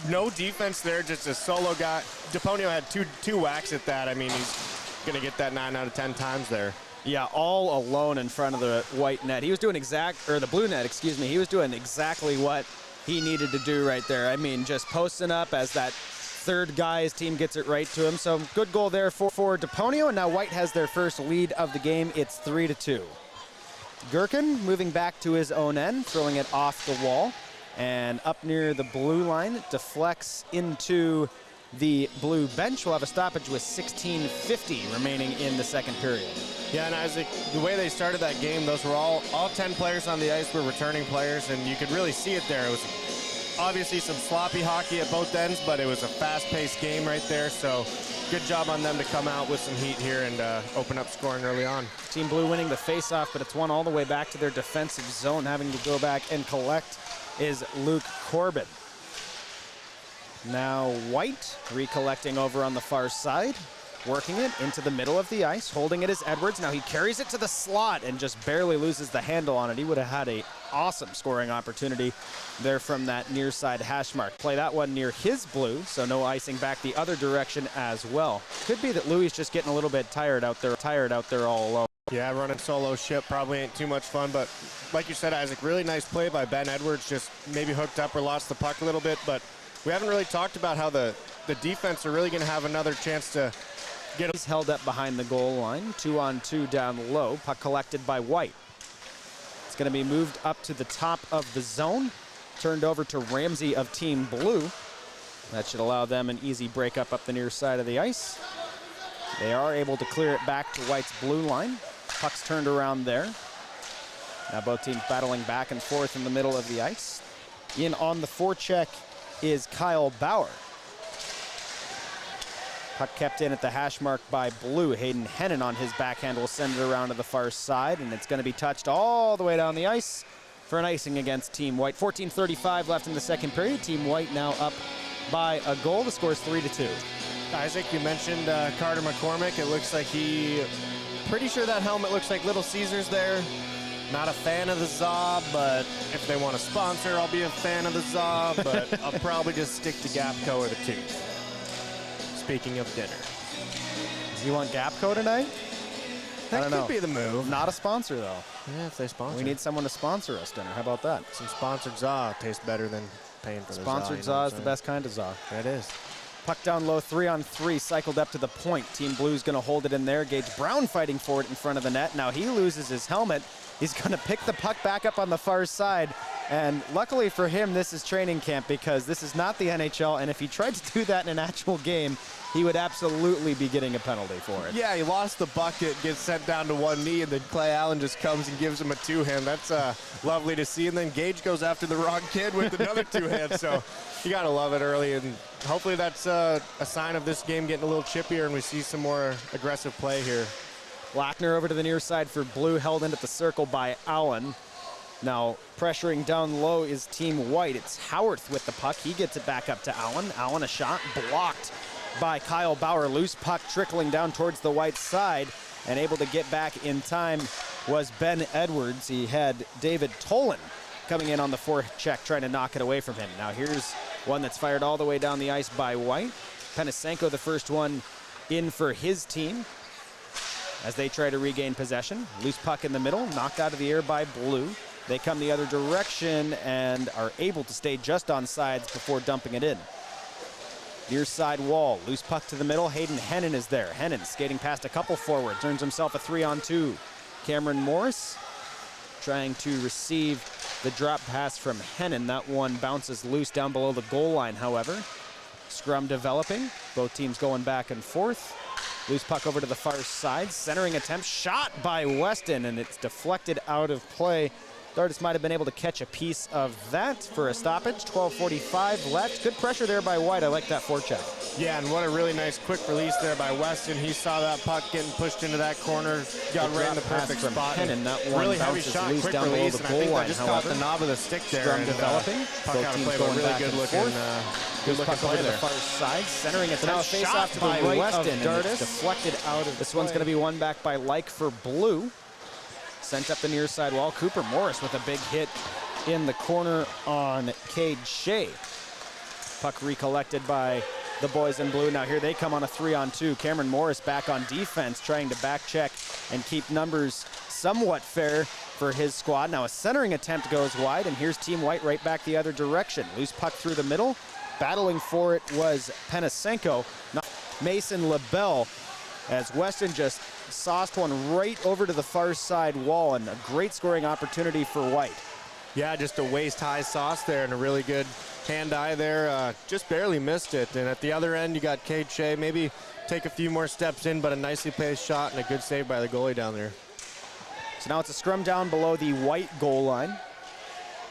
no defense there, just a solo guy. DePonio had two whacks at that. I mean, he's going to get that 9 out of 10 times there. Yeah, all alone in front of the white net. He was doing the blue net, excuse me. He was doing exactly what he needed to do right there. I mean, just posting up as that third guy, his team gets it right to him. So good goal there for DePonio, and now White has their first lead of the game. It's 3-2. Gherkin moving back to his own end, throwing it off the wall, and up near the blue line, deflects into The blue bench will have a stoppage with 16:50 remaining in the second period. Yeah, and Isaac, the way they started that game, those were all 10 players on the ice were returning players, and you could really see it there. It was obviously some sloppy hockey at both ends, but it was a fast-paced game right there, so good job on them to come out with some heat here and open up scoring early on. Team Blue winning the face-off, but it's won all the way back to their defensive zone. Having to go back and collect is Luke Corbin. Now White recollecting over on the far side, working it into the middle of the ice, holding it is Edwards. Now he carries it to the slot and just barely loses the handle on it. He would have had an awesome scoring opportunity there from that near side hash mark. Play that one near his blue, so no icing back the other direction as well. Could be that Louis just getting a little bit tired out there all alone. Yeah, running solo ship probably ain't too much fun, but like you said, Isaac, really nice play by Ben Edwards, just maybe hooked up or lost the puck a little bit, but we haven't really talked about how the defense are really going to have another chance to get. He's held up behind the goal line, 2-on-2 down low, puck collected by White. It's going to be moved up to the top of the zone, turned over to Ramsey of Team Blue. That should allow them an easy breakup up the near side of the ice. They are able to clear it back to White's blue line. Puck's turned around there. Now both teams battling back and forth in the middle of the ice. In on the forecheck is Kyle Bauer. Puck kept in at the hash mark by Blue. Hayden Hennon on his backhand will send it around to the far side, and it's going to be touched all the way down the ice for an icing against Team White. 14:35 left in the second period. Team White now up by a goal. The score is 3-2. Isaac, you mentioned Carter McCormick. It looks like pretty sure that helmet looks like Little Caesars there. Not a fan of the ZA, but if they want to sponsor, I'll be a fan of the ZA, but I'll probably just stick to Gapco or the Tooth. Speaking of dinner. Do you want Gapco tonight? That could be the move. Not a sponsor, though. Yeah, if they sponsor. We need someone to sponsor us dinner. How about that? Some sponsored ZA tastes better than paying for the ZA. Sponsored ZA is the best kind of ZA. That is. Puck down low, 3-on-3, cycled up to the point. Team Blue's going to hold it in there. Gage Brown fighting for it in front of the net. Now he loses his helmet. He's going to pick the puck back up on the far side. And luckily for him, this is training camp because this is not the NHL. And if he tried to do that in an actual game, he would absolutely be getting a penalty for it. Yeah, he lost the bucket, gets sent down to one knee, and then Clay Allen just comes and gives him a two-hand. That's lovely to see. And then Gage goes after the wrong kid with another two-hand. So you got to love it early. And hopefully that's a sign of this game getting a little chippier and we see some more aggressive play here. Lackner over to the near side for Blue, held in at the circle by Allen. Now pressuring down low is Team White. It's Howarth with the puck. He gets it back up to Allen. Allen a shot blocked by Kyle Bauer. Loose puck trickling down towards the White side, and able to get back in time was Ben Edwards. He had David Tolan coming in on the forecheck trying to knock it away from him. Now here's one that's fired all the way down the ice by White. Penisenko the first one in for his team as they try to regain possession. Loose puck in the middle, knocked out of the air by Blue. They come the other direction and are able to stay just on sides before dumping it in. Near side wall, loose puck to the middle. Hayden Hennon is there. Hennon skating past a couple forwards, earns himself a 3-on-2. Cameron Morris trying to receive the drop pass from Hennon. That one bounces loose down below the goal line, however. Scrum developing, both teams going back and forth. Loose puck over to the far side, centering attempt, shot by Weston, and it's deflected out of play. Dartis might have been able to catch a piece of that for a stoppage. 12:45 left. Good pressure there by White. I like that forecheck. Yeah, and what a really nice quick release there by Weston. He saw that puck getting pushed into that corner, got right in the perfect spot. Hennon, that one really heavy bounces shot, loose quick down release, below the goal line. Just However, caught the knob of the stick there. Scrum and, developing. Puck Both out of teams play, but going really back good and looking. forth. Good looking puck play over to there. the far side, centering it. Now Now face shot off to by the right Weston, of and Dartis. it's Deflected out of this one's going to be won back by Like for Blue. Sent up the near side wall. Cooper Morris with a big hit in the corner on Cade Shea. Puck recollected by the boys in blue. Now here they come on a 3-on-2. Cameron Morris back on defense, trying to back check and keep numbers somewhat fair for his squad. Now a centering attempt goes wide, and here's Team White right back the other direction. Loose puck through the middle. Battling for it was Penisenko. Mason LaBelle, as Weston just sauced one right over to the far side wall, and a great scoring opportunity for White. Yeah, just a waist-high sauce there and a really good hand-eye there, just barely missed it. And at the other end, you got Cade Shea, maybe take a few more steps in, but a nicely placed shot and a good save by the goalie down there. So now it's a scrum down below the white goal line.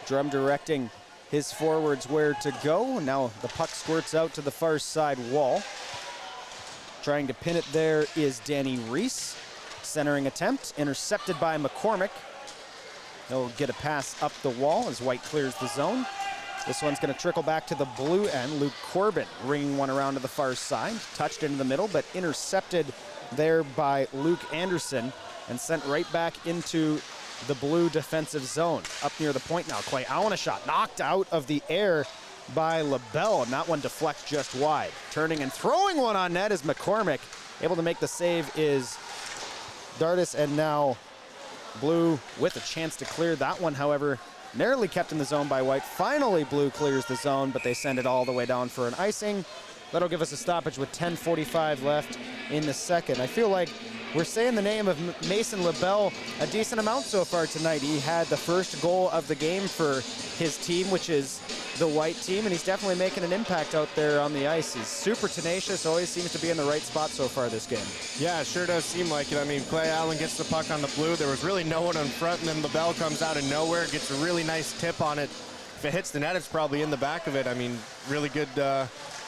Drum directing his forwards where to go. Now the puck squirts out to the far side wall. Trying to pin it there is Danny Reese. Centering attempt, intercepted by McCormick. He'll get a pass up the wall as White clears the zone. This one's going to trickle back to the blue end. Luke Corbin ringing one around to the far side. Touched into the middle, but intercepted there by Luke Anderson and sent right back into the blue defensive zone. Up near the point now, Clay Allen a shot. Knocked out of the air by LaBelle, and that one deflects just wide. Turning and throwing one on net is McCormick. Able to make the save is Dardis, and now Blue with a chance to clear that one, however, narrowly kept in the zone by White. Finally, Blue clears the zone, but they send it all the way down for an icing. That'll give us a stoppage with 10:45 left in the second. I feel like we're saying the name of Mason LaBelle a decent amount so far tonight. He had the first goal of the game for his team, which is the White team, and he's definitely making an impact out there on the ice. He's super tenacious, always seems to be in the right spot so far this game. Yeah, it sure does seem like it. I mean, Clay Allen gets the puck on the blue. There was really no one in front, and then LaBelle comes out of nowhere, gets a really nice tip on it. If it hits the net, it's probably in the back of it. I mean, really good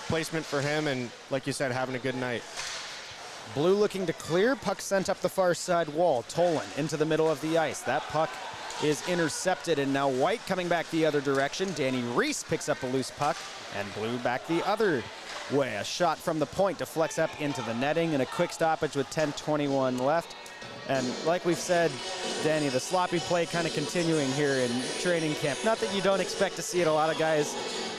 placement for him, and like you said, having a good night. Blue looking to clear, puck sent up the far side wall. Tolan into the middle of the ice. That puck is intercepted, and now White coming back the other direction. Danny Reese picks up a loose puck, and Blue back the other way. A shot from the point deflects up into the netting, and a quick stoppage with 10:21 left. And like we've said, Danny, the sloppy play kind of continuing here in training camp. Not that you don't expect to see it. A lot of guys,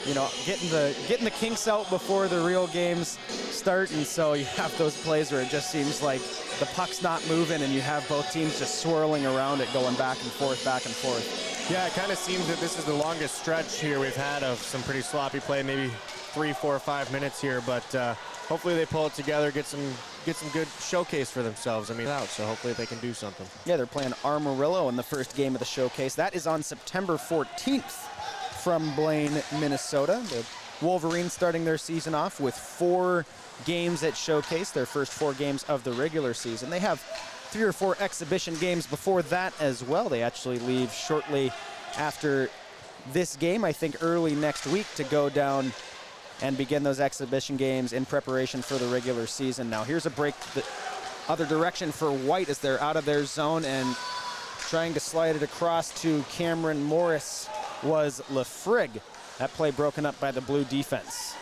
you know, getting the kinks out before the real games start, and so you have those plays where it just seems like the puck's not moving and you have both teams just swirling around it, going back and forth, back and forth. Yeah, it kind of seems that this is the longest stretch here we've had of some pretty sloppy play, maybe 3, 4, 5 minutes here, but hopefully they pull it together, get some good showcase for themselves. I mean, so hopefully they can do something. Yeah, they're playing Amarillo in the first game of the showcase. That is on September 14th from Blaine, Minnesota. The Wolverines starting their season off with 4 games at showcase, their first 4 games of the regular season. They have 3 or 4 exhibition games before that as well. They actually leave shortly after this game, I think early next week, to go down and begin those exhibition games in preparation for the regular season. Now here's a break the other direction for White as they're out of their zone, and trying to slide it across to Cameron Morris was Lafrig. That play broken up by the Blue defense.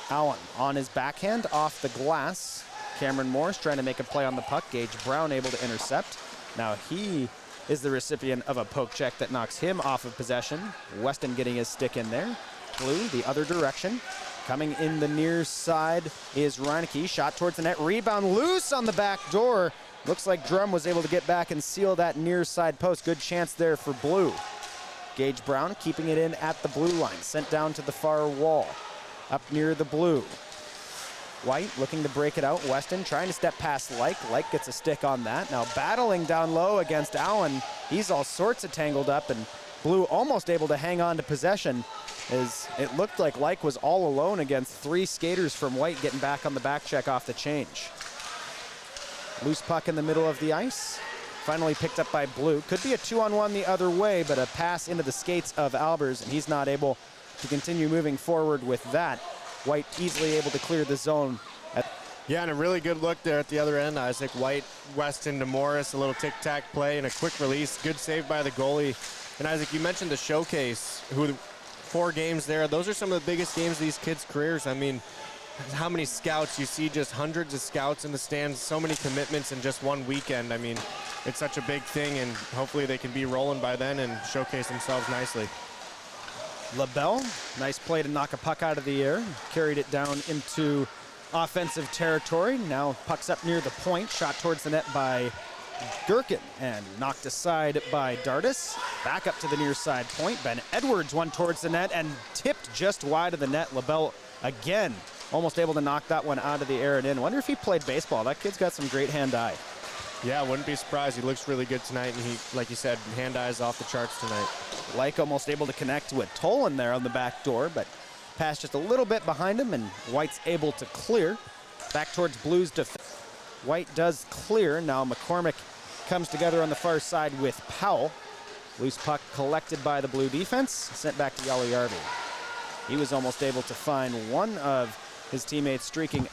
Allen on his backhand off the glass. Cameron Morris trying to make a play on the puck. Gage Brown able to intercept. Now he is the recipient of a poke check that knocks him off of possession. Weston getting his stick in there. Blue the other direction. Coming in the near side is Reineke. Shot towards the net. Rebound loose on the back door. Looks like Drum was able to get back and seal that near side post. Good chance there for Blue. Gage Brown keeping it in at the blue line. Sent down to the far wall. Up near the blue. White looking to break it out. Weston trying to step past Like. Like gets a stick on that. Now battling down low against Allen. He's all sorts of tangled up, and Blue almost able to hang on to possession, as it looked like Like was all alone against 3 skaters from White getting back on the back check off the change. Loose puck in the middle of the ice. Finally picked up by Blue. Could be a 2-on-1 the other way, but a pass into the skates of Albers, and he's not able to continue moving forward with that. White easily able to clear the zone. Yeah, and a really good look there at the other end. Isaac White, Weston to Morris, a little tic-tac play and a quick release. Good save by the goalie. And Isaac, you mentioned the showcase, 4 games there. Those are some of the biggest games of these kids' careers. I mean, how many scouts? You see just hundreds of scouts in the stands, so many commitments in just one weekend. I mean, it's such a big thing, and hopefully they can be rolling by then and showcase themselves nicely. LaBelle, nice play to knock a puck out of the air. Carried it down into offensive territory. Now puck's up near the point. Shot towards the net by Durkin and knocked aside by Dardis. Back up to the near side point. Ben Edwards one towards the net and tipped just wide of the net. LaBelle again almost able to knock that one out of the air and in. Wonder if he played baseball. That kid's got some great hand-eye. Yeah, wouldn't be surprised. He looks really good tonight, and he, like you said, hand-eyes off the charts tonight. Like almost able to connect with Tolan there on the back door, but pass just a little bit behind him, and White's able to clear. Back towards Blues defense. White does clear. Now McCormick comes together on the far side with Powell. Loose puck collected by the Blue defense, sent back to Yali. He was almost able to find one of his teammates streaking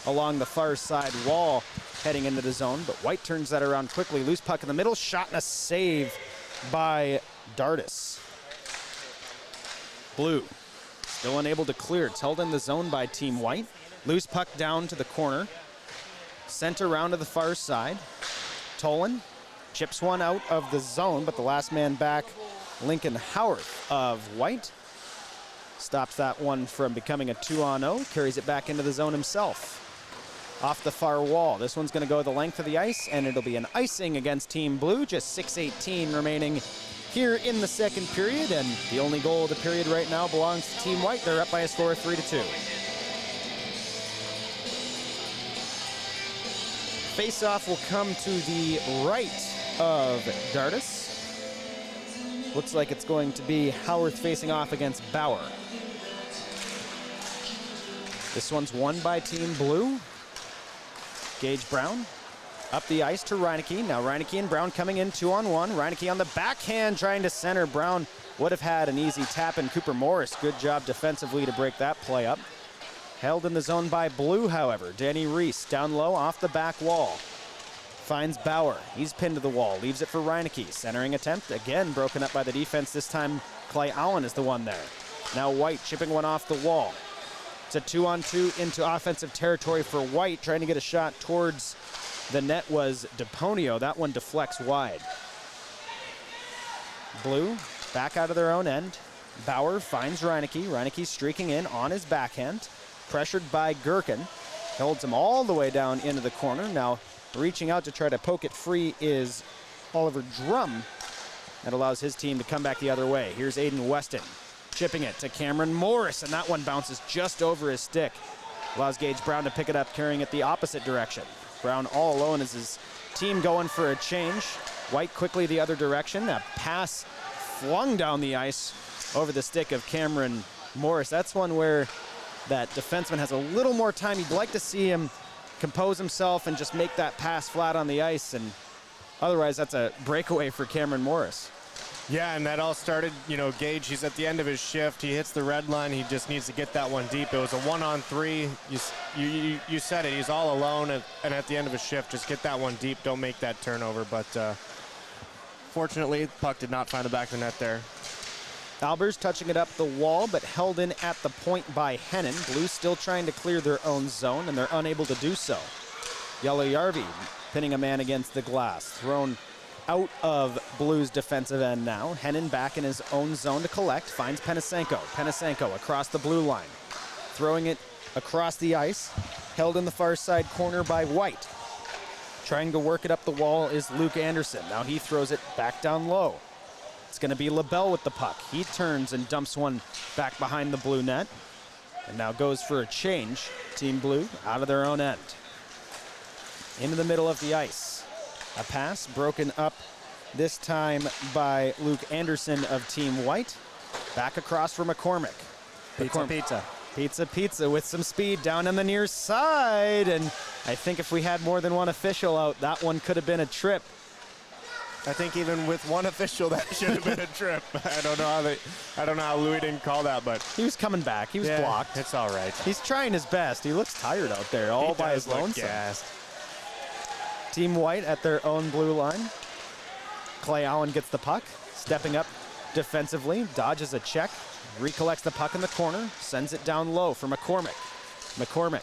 along the far side wall heading into the zone, but White turns that around quickly. Loose puck in the middle, shot and a save by Dardis. Blue still unable to clear. It's held in the zone by Team White. Loose puck down to the corner. Sent around to the far side. Tolan chips one out of the zone, but the last man back, Lincoln Howarth of White, stops that one from becoming a 2-on-0, carries it back into the zone himself. Off the far wall. This one's going to go the length of the ice, and it'll be an icing against Team Blue. Just 6:18 remaining here in the second period, and the only goal of the period right now belongs to Team White. They're up by a score of 3-2. Face-off will come to the right of Dardis. Looks like it's going to be Howarth facing off against Bauer. This one's won by Team Blue. Gage Brown up the ice to Reineke. Now Reineke and Brown coming in 2-on-1. Reineke on the backhand trying to center. Brown would have had an easy tap, and Cooper Morris, good job defensively to break that play up. Held in the zone by Blue, however. Danny Reese down low off the back wall. Finds Bauer. He's pinned to the wall. Leaves it for Reineke. Centering attempt, again broken up by the defense. This time Clay Allen is the one there. Now White chipping one off the wall. It's a 2-on-2 into offensive territory for White. Trying to get a shot towards the net was DePonio. That one deflects wide. Blue back out of their own end. Bauer finds Reineke. Reineke streaking in on his backhand. Pressured by Gherkin. Holds him all the way down into the corner. Now reaching out to try to poke it free is Oliver Drum. That allows his team to come back the other way. Here's Aiden Weston. Chipping it to Cameron Morris, and that one bounces just over his stick. Allows Gage Brown to pick it up, carrying it the opposite direction. Brown all alone as his team going for a change. White quickly the other direction. A pass flung down the ice over the stick of Cameron Morris. That's one where that defenseman has a little more time. You'd like to see him compose himself and just make that pass flat on the ice, and otherwise that's a breakaway for Cameron Morris. Yeah, and that all started, Gage, he's at the end of his shift. He hits the red line. He just needs to get that one deep. It was a 1-on-3. You said it. He's all alone, and at the end of his shift, just get that one deep. Don't make that turnover. But fortunately, the puck did not find the back of the net there. Albers touching it up the wall, but held in at the point by Hennon. Blue still trying to clear their own zone, and they're unable to do so. Yali pinning a man against the glass. Thrown out of Blue's defensive end now. Hennon back in his own zone to collect. Finds Penisenko. Penisenko across the blue line. Throwing it across the ice. Held in the far side corner by White. Trying to work it up the wall is Luke Anderson. Now he throws it back down low. It's going to be LaBelle with the puck. He turns and dumps one back behind the blue net. And now goes for a change. Team Blue out of their own end. Into the middle of the ice. A pass broken up this time by Luke Anderson of Team White. Back across for McCormick. Pizza with some speed down on the near side. And I think if we had more than one official out, that one could have been a trip. I think even with one official, that should have been a trip. I don't know how Louis didn't call that, but he was coming back. He was blocked. It's all right. He's trying his best. He looks tired out there, all by his lonesome. Team White at their own blue line. Clay Allen gets the puck, stepping up defensively, dodges a check, recollects the puck in the corner, sends it down low for McCormick. McCormick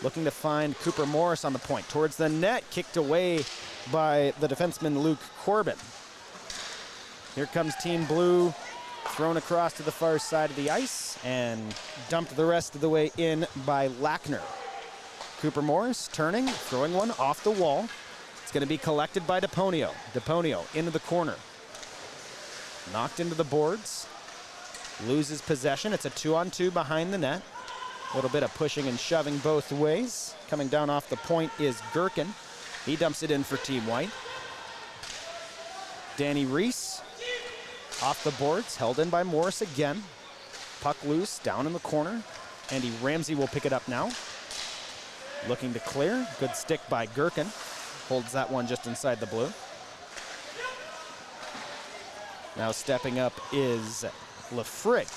looking to find Cooper Morris on the point. Towards the net, kicked away by the defenseman Luke Corbin. Here comes Team Blue, thrown across to the far side of the ice and dumped the rest of the way in by Lackner. Cooper Morris turning, throwing one off the wall. It's going to be collected by DePonio. DePonio into the corner. Knocked into the boards. Loses possession. It's a 2-on-2 behind the net. A little bit of pushing and shoving both ways. Coming down off the point is Gherkin. He dumps it in for Team White. Danny Reese off the boards, held in by Morris again. Puck loose, down in the corner. Andy Ramsey will pick it up now. Looking to clear. Good stick by Gherkin. Holds that one just inside the blue. Now stepping up is Lafrig.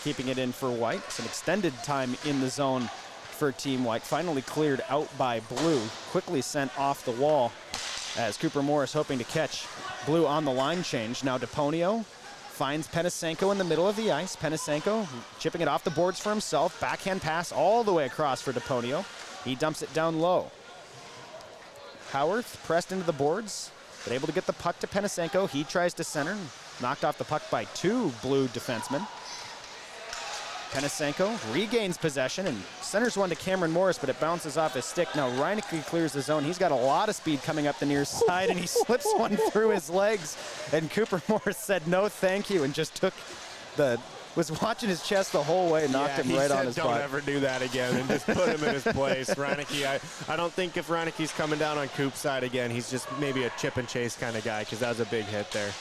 Keeping it in for White. Some extended time in the zone for Team White. Finally cleared out by Blue. Quickly sent off the wall as Cooper Morris hoping to catch Blue on the line change. Now DePonio finds Penisenko in the middle of the ice. Penisenko chipping it off the boards for himself. Backhand pass all the way across for DePonio. He dumps it down low. Howarth pressed into the boards, but able to get the puck to Penisenko. He tries to center, knocked off the puck by 2 Blue defensemen. Penisenko regains possession and centers one to Cameron Morris, but it bounces off his stick. Now Reineke clears the zone. He's got a lot of speed coming up the near side, and he slips one through his legs. And Cooper Morris said no thank you and just was watching his chest the whole way, knocked him right on his butt. Don't ever do that again, and just put him in his place. Reineke, I don't think if Reineke's coming down on Coop's side again, he's just maybe a chip and chase kind of guy, because that was a big hit there.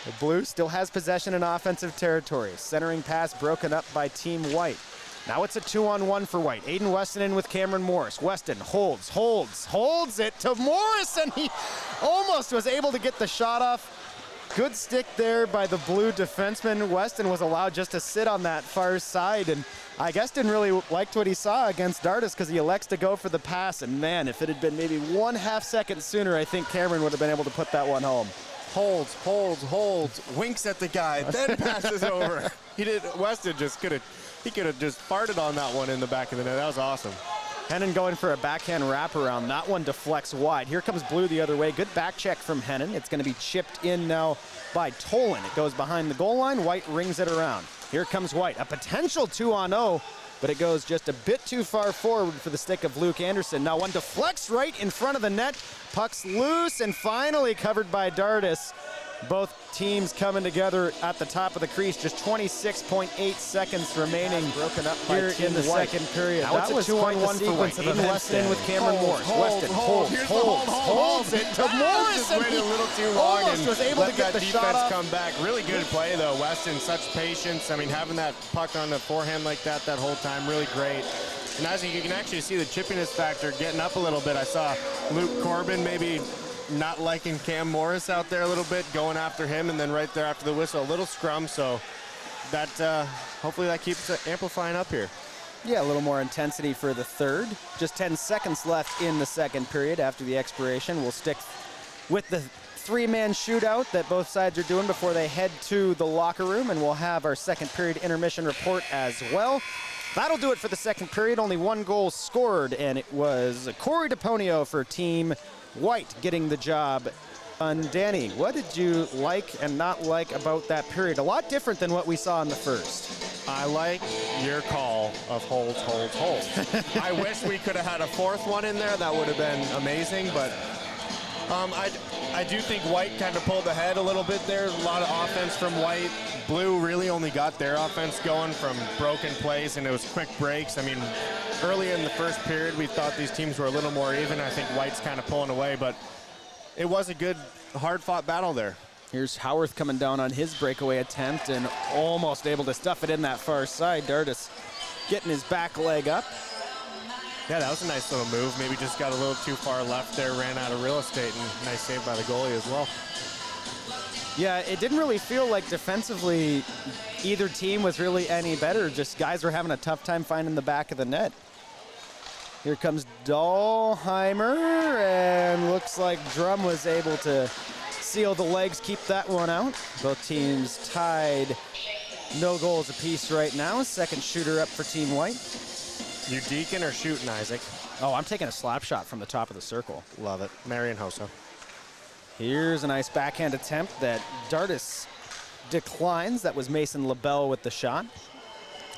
The Blue still has possession in offensive territory. Centering pass broken up by Team White. Now it's a 2-on-1 for White. Aiden Weston in with Cameron Morris. Weston holds it to Morris, and he almost was able to get the shot off. Good stick there by the Blue defenseman. Weston was allowed just to sit on that far side, and I guess didn't really like what he saw against Dardis because he elects to go for the pass. And man, if it had been maybe 1/2 second sooner, I think Cameron would have been able to put that one home. Holds, winks at the guy, then passes over. Weston could have just farted on that one in the back of the net. That was awesome. Hennon going for a backhand wraparound. That one deflects wide. Here comes Blue the other way. Good back check from Hennon. It's going to be chipped in now by Tolan. It goes behind the goal line. White rings it around. Here comes White. A potential 2-on-0, but it goes just a bit too far forward for the stick of Luke Anderson. Now one deflects right in front of the net. Puck's loose and finally covered by Dardis. Both teams coming together at the top of the crease. Just 26.8 seconds remaining broken up here in the second period. That was a 2-on-1 sequence of Weston with Cameron Morris. Weston holds it to Morris, and he a little too long almost was able to get the shot off. Come back. Really good play though, Weston. Such patience. I mean, having that puck on the forehand like that whole time, really great. And as you can actually see the chippiness factor getting up a little bit. I saw Luke Corbin maybe not liking Cam Morris out there a little bit, going after him, and then right there after the whistle, a little scrum. So that hopefully that keeps amplifying up here. Yeah, a little more intensity for the third. Just 10 seconds left in the second period after the expiration. We'll stick with the 3-man shootout that both sides are doing before they head to the locker room, and we'll have our second period intermission report as well. That'll do it for the second period. Only 1 goal scored, and it was Corey DePonio for Team White getting the job. And Danny, what did you like and not like about that period? A lot different than what we saw in the first. I like your call of holds. I wish we could have had a 4th one in there. That would have been amazing, but I do think White kind of pulled ahead a little bit there. A lot of offense from White. Blue really only got their offense going from broken plays, and it was quick breaks. I mean, early in the first period, we thought these teams were a little more even. I think White's kind of pulling away, but it was a good, hard-fought battle there. Here's Howarth coming down on his breakaway attempt and almost able to stuff it in that far side. Dardis getting his back leg up. Yeah, that was a nice little move. Maybe just got a little too far left there, ran out of real estate, and nice save by the goalie as well. Yeah, it didn't really feel like defensively either team was really any better. Just guys were having a tough time finding the back of the net. Here comes Dahlheimer, and looks like Drum was able to seal the legs, keep that one out. Both teams tied, no goals apiece right now. Second shooter up for Team White. You deacon or shooting, Isaac? Oh, I'm taking a slap shot from the top of the circle. Love it. Marion Hossa. Here's a nice backhand attempt that Dardis declines. That was Mason LaBelle with the shot.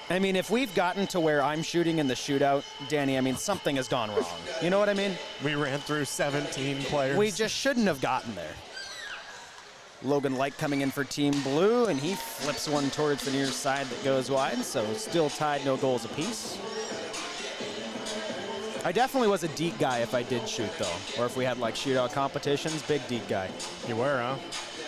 I mean, if we've gotten to where I'm shooting in the shootout, Danny, I mean, something has gone wrong. You know what I mean? We ran through 17 players. We just shouldn't have gotten there. Logan Light coming in for Team Blue, and he flips one towards the near side that goes wide, so still tied, no goals apiece. I definitely was a deep guy if I did shoot, though. Or if we had, like, shootout competitions, big deep guy. You were, huh?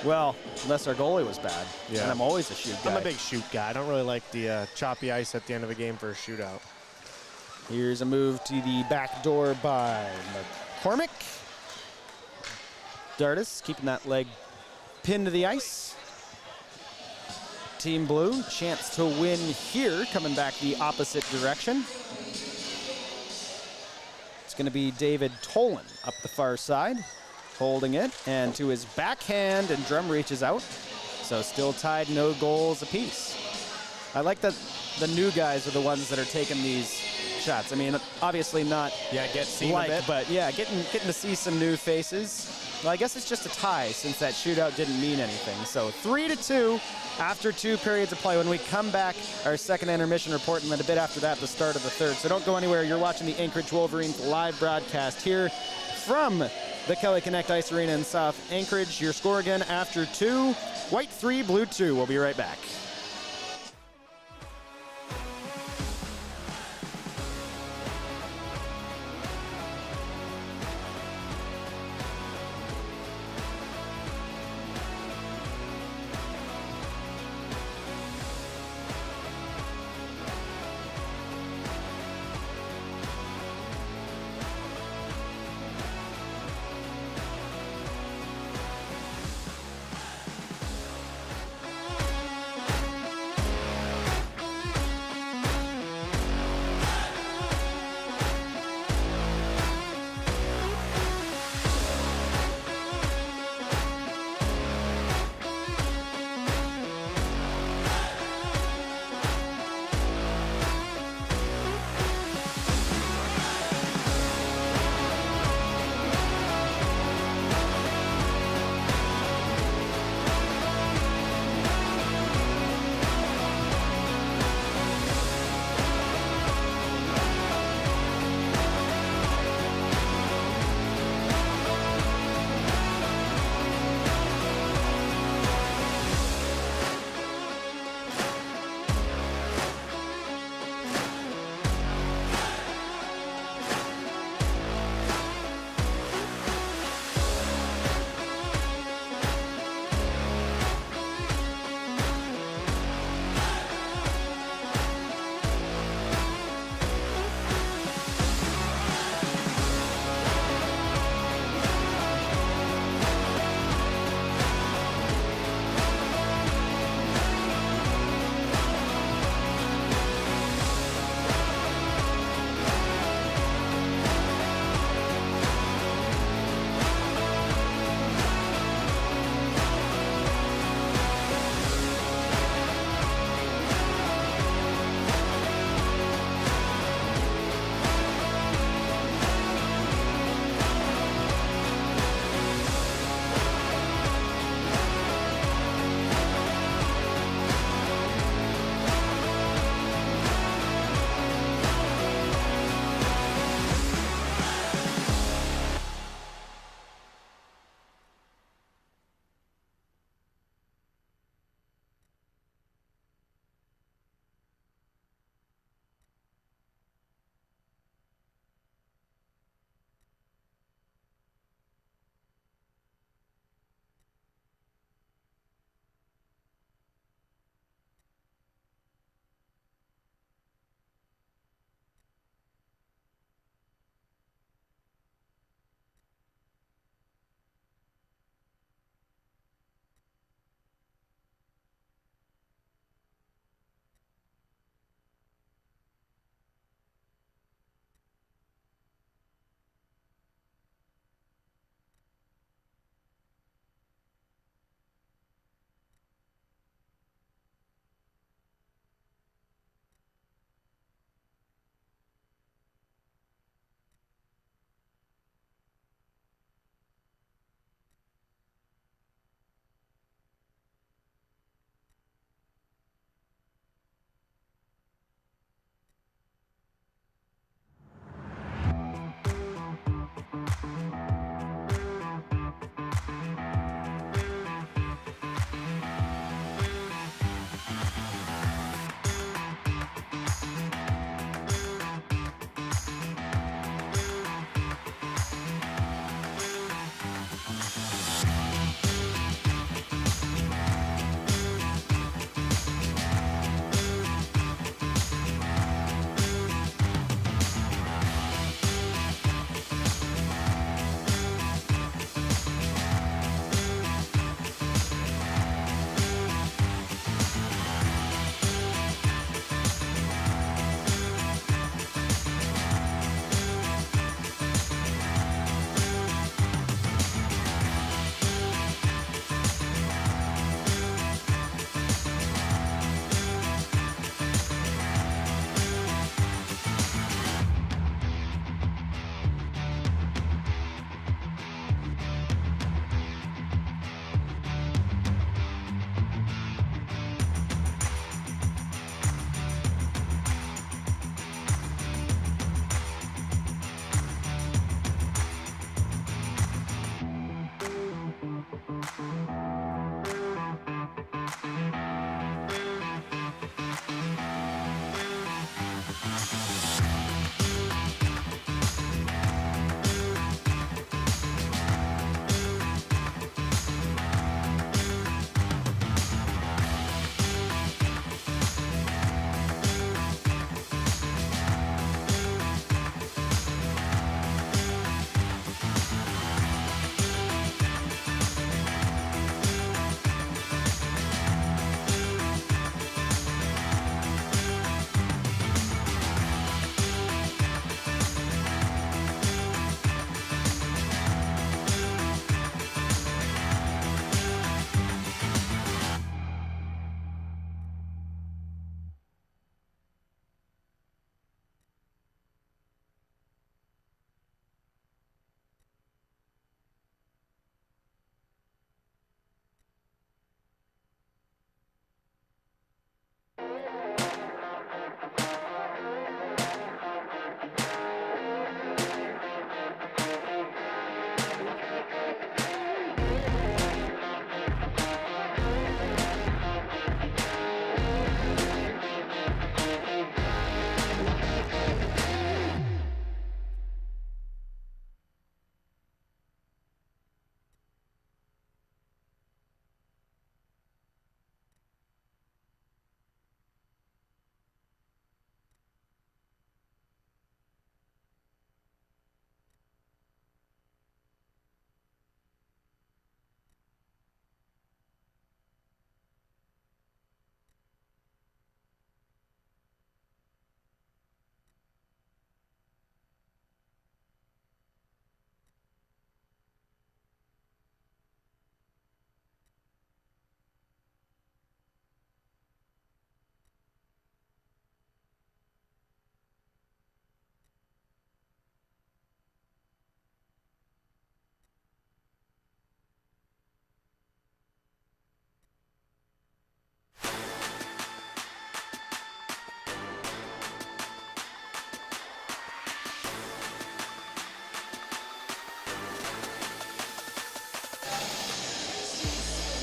Well, unless our goalie was bad. Yeah. And I'm always a shoot guy. I'm a big shoot guy. I don't really like the choppy ice at the end of a game for a shootout. Here's a move to the back door by McCormick. Dardis keeping that leg pinned to the ice. Team Blue, chance to win here, coming back the opposite direction. It's going to be David Tolan up the far side, holding it, and to his backhand, and Drum reaches out. So still tied, no goals apiece. I like that the new guys are the ones that are taking these shots. I mean, obviously not Get seen a bit. but yeah, getting to see some new faces. Well, I guess it's just a tie since that shootout didn't mean anything. So 3-2 after 2 periods of play. When we come back, our second intermission report, and then a bit after that, the start of the third. So don't go anywhere. You're watching the Anchorage Wolverines live broadcast here from the Kelly Connect Ice Arena in South Anchorage. Your score again after 2, White 3, Blue 2. We'll be right back.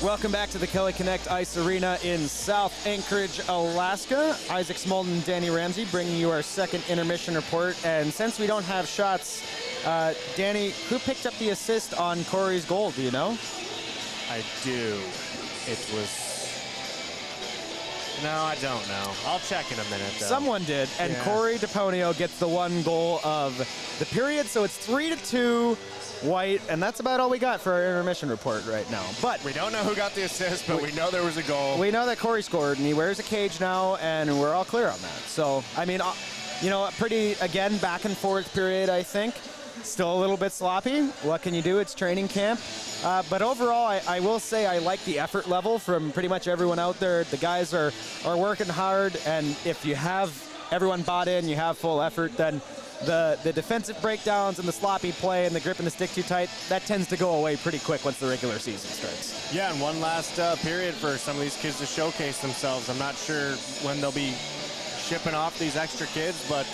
Welcome back to the Kelly Connect Ice Arena in South Anchorage, Alaska. Isaac Smolden and Danny Ramsey bringing you our second intermission report. And since we don't have shots, Danny, who picked up the assist on Corey's goal? Do you know? I do. It was... No, I don't know. I'll check in a minute, though. Someone did, and Yeah. Corey DePonio gets the one goal of the period, so it's 3-2 White, and that's about all we got for our intermission report right now. But We don't know who got the assist, but we know there was a goal. we know that Corey scored, and he wears a cage now, and we're all clear on that. So, I mean, you know, a pretty, again, back and forth period, I think. Still a little bit sloppy. What can you do? It's training camp. But overall, I will say I like the effort level from pretty much everyone out there. The guys are working hard, and if you have everyone bought in, you have full effort, then the defensive breakdowns and the sloppy play and the grip and the stick too tight, that tends to go away pretty quick once the regular season starts. Yeah, and one last period for some of these kids to showcase themselves. I'm not sure when they'll be shipping off these extra kids, but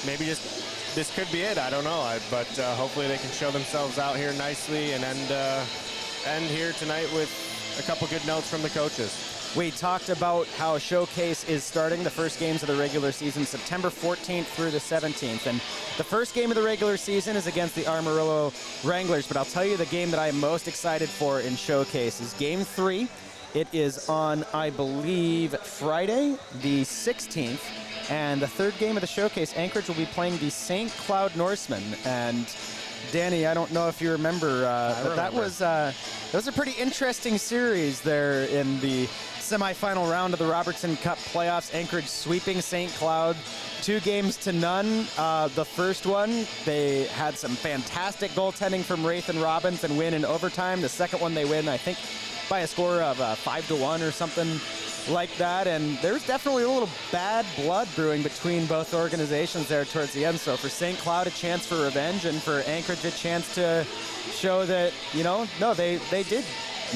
maybe just this could be it. I don't know. But hopefully they can show themselves out here nicely and end here tonight with a couple good notes from the coaches. We talked about how Showcase is starting the first games of the regular season September 14th through the 17th. And the first game of the regular season is against the Amarillo Wranglers. But I'll tell you the game that I am most excited for in Showcase is Game 3. It is on, I believe, Friday, the 16th. And the third game of the Showcase, Anchorage will be playing the St. Cloud Norsemen. And Danny, I don't know if you remember, but that was a pretty interesting series there in the semifinal round of the Robertson Cup playoffs. Anchorage sweeping St. Cloud 2-0. The first one, they had some fantastic goaltending from Wraith and Robbins and win in overtime. The second one, they win, I think, by a score of 5-1 or something like that. And there's definitely a little bad blood brewing between both organizations there towards the end. So for St. Cloud, a chance for revenge, and for Anchorage, a chance to show that, you know, no, they did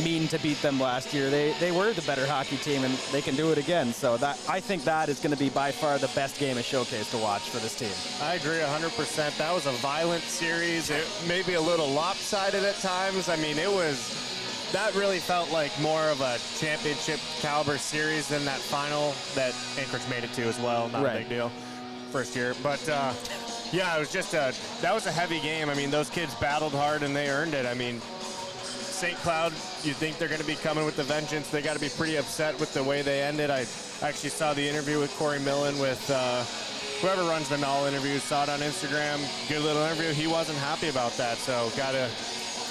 mean to beat them last year. They were the better hockey team, and they can do it again. So that, I think that is going to be by far the best game of Showcase to watch for this team. I agree 100%. That was a violent series. It may be a little lopsided at times. I mean, that really felt like more of a championship caliber series than that final that Anchorage made it to as well. Not a big deal. First year. But yeah, it was just that was a heavy game. I mean, those kids battled hard and they earned it. I mean, St. Cloud, you think they're going to be coming with the vengeance. They got to be pretty upset with the way they ended. I actually saw the interview with Corey Millen with whoever runs the Null interviews, saw it on Instagram. Good little interview. He wasn't happy about that, so got to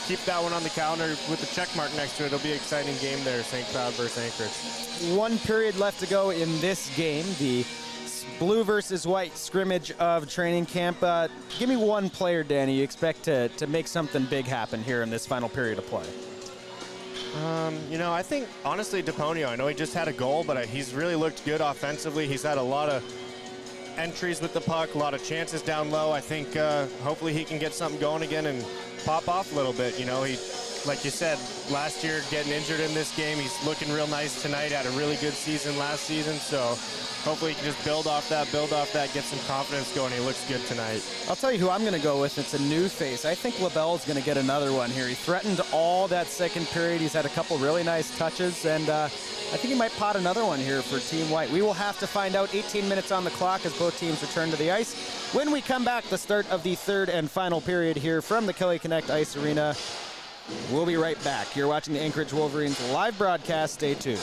keep that one on the calendar with the check mark next to it. It'll be an exciting game there, St. Cloud versus Anchorage. One period left to go in this game, the blue versus white scrimmage of training camp. Give me one player, Danny, you expect to make something big happen here in this final period of play. You know, I think, honestly, DePonio, I know he just had a goal, but he's really looked good offensively. He's had a lot of entries with the puck, a lot of chances down low. I think hopefully he can get something going again and pop off a little bit. You know, he, like you said, last year getting injured in this game. He's looking real nice tonight. Had a really good season last season, so hopefully he can just build off that, get some confidence going. He looks good tonight. I'll tell you who I'm going to go with. It's a new face. I think LaBelle's going to get another one here. He threatened all that second period. He's had a couple really nice touches, and I think he might pot another one here for Team White. We will have to find out. 18 minutes on the clock as both teams return to the ice. When we come back, the start of the third and final period here from the Kelly Connect Ice Arena. We'll be right back. You're watching the Anchorage Wolverines live broadcast. Stay tuned.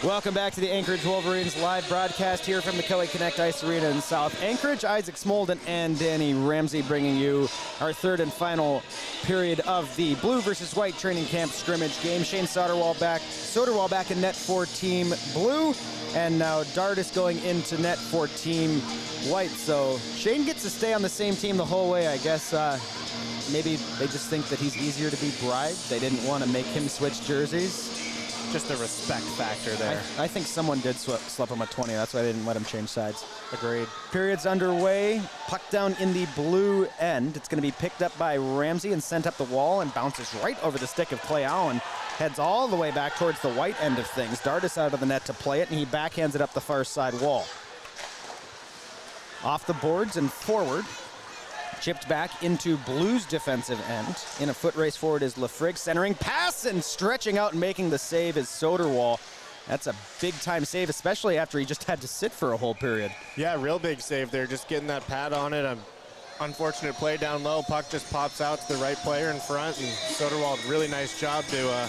Welcome back to the Anchorage Wolverines live broadcast here from the Kelly Connect Ice Arena in South Anchorage. Isaac Smolden and Danny Ramsey bringing you our third and final period of the blue versus white training camp scrimmage game. Shane Soderwall back in net for Team Blue, and now Dardis going into net for Team White. So Shane gets to stay on the same team the whole way. I guess maybe they just think that he's easier to be bribed. They didn't want to make him switch jerseys. Just a respect factor there. I think someone did slip him a 20. That's why they didn't let him change sides. Agreed. Period's underway. Puck down in the blue end. It's going to be picked up by Ramsey and sent up the wall and bounces right over the stick of Clay Allen. Heads all the way back towards the white end of things. Dardis out of the net to play it, and he backhands it up the far side wall. Off the boards and forward. Chipped back into Blue's defensive end. In a foot race forward is Lafrig, centering pass, and stretching out and making the save is Soderwall. That's a big-time save, especially after he just had to sit for a whole period. Yeah, real big save there, just getting that pad on it. Unfortunate play down low. Puck just pops out to the right player in front, and Soderwall, really nice job to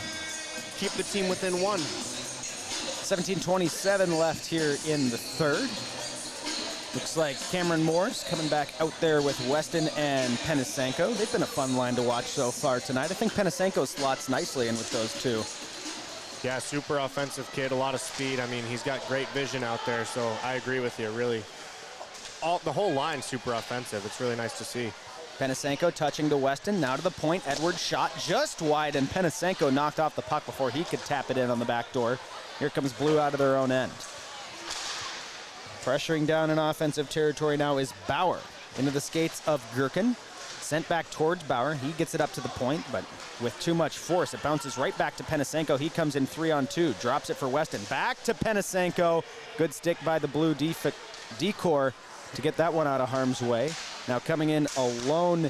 keep the team within one. 17:27 left here in the third. Looks like Cameron Moore's coming back out there with Weston and Penisenko. They've been a fun line to watch so far tonight. I think Penisenko slots nicely in with those two. Yeah, super offensive kid, a lot of speed. I mean, he's got great vision out there, so I agree with you, really. The whole line's super offensive. It's really nice to see. Penisenko touching to Weston, now to the point. Edwards shot just wide, and Penisenko knocked off the puck before he could tap it in on the back door. Here comes Blue out of their own end. Pressuring down in offensive territory now is Bauer. Into the skates of Gherkin. Sent back towards Bauer. He gets it up to the point, but with too much force, it bounces right back to Penisenko. He comes in 3-on-2. Drops it for Weston. Back to Penisenko. Good stick by the Blue decor to get that one out of harm's way. Now coming in alone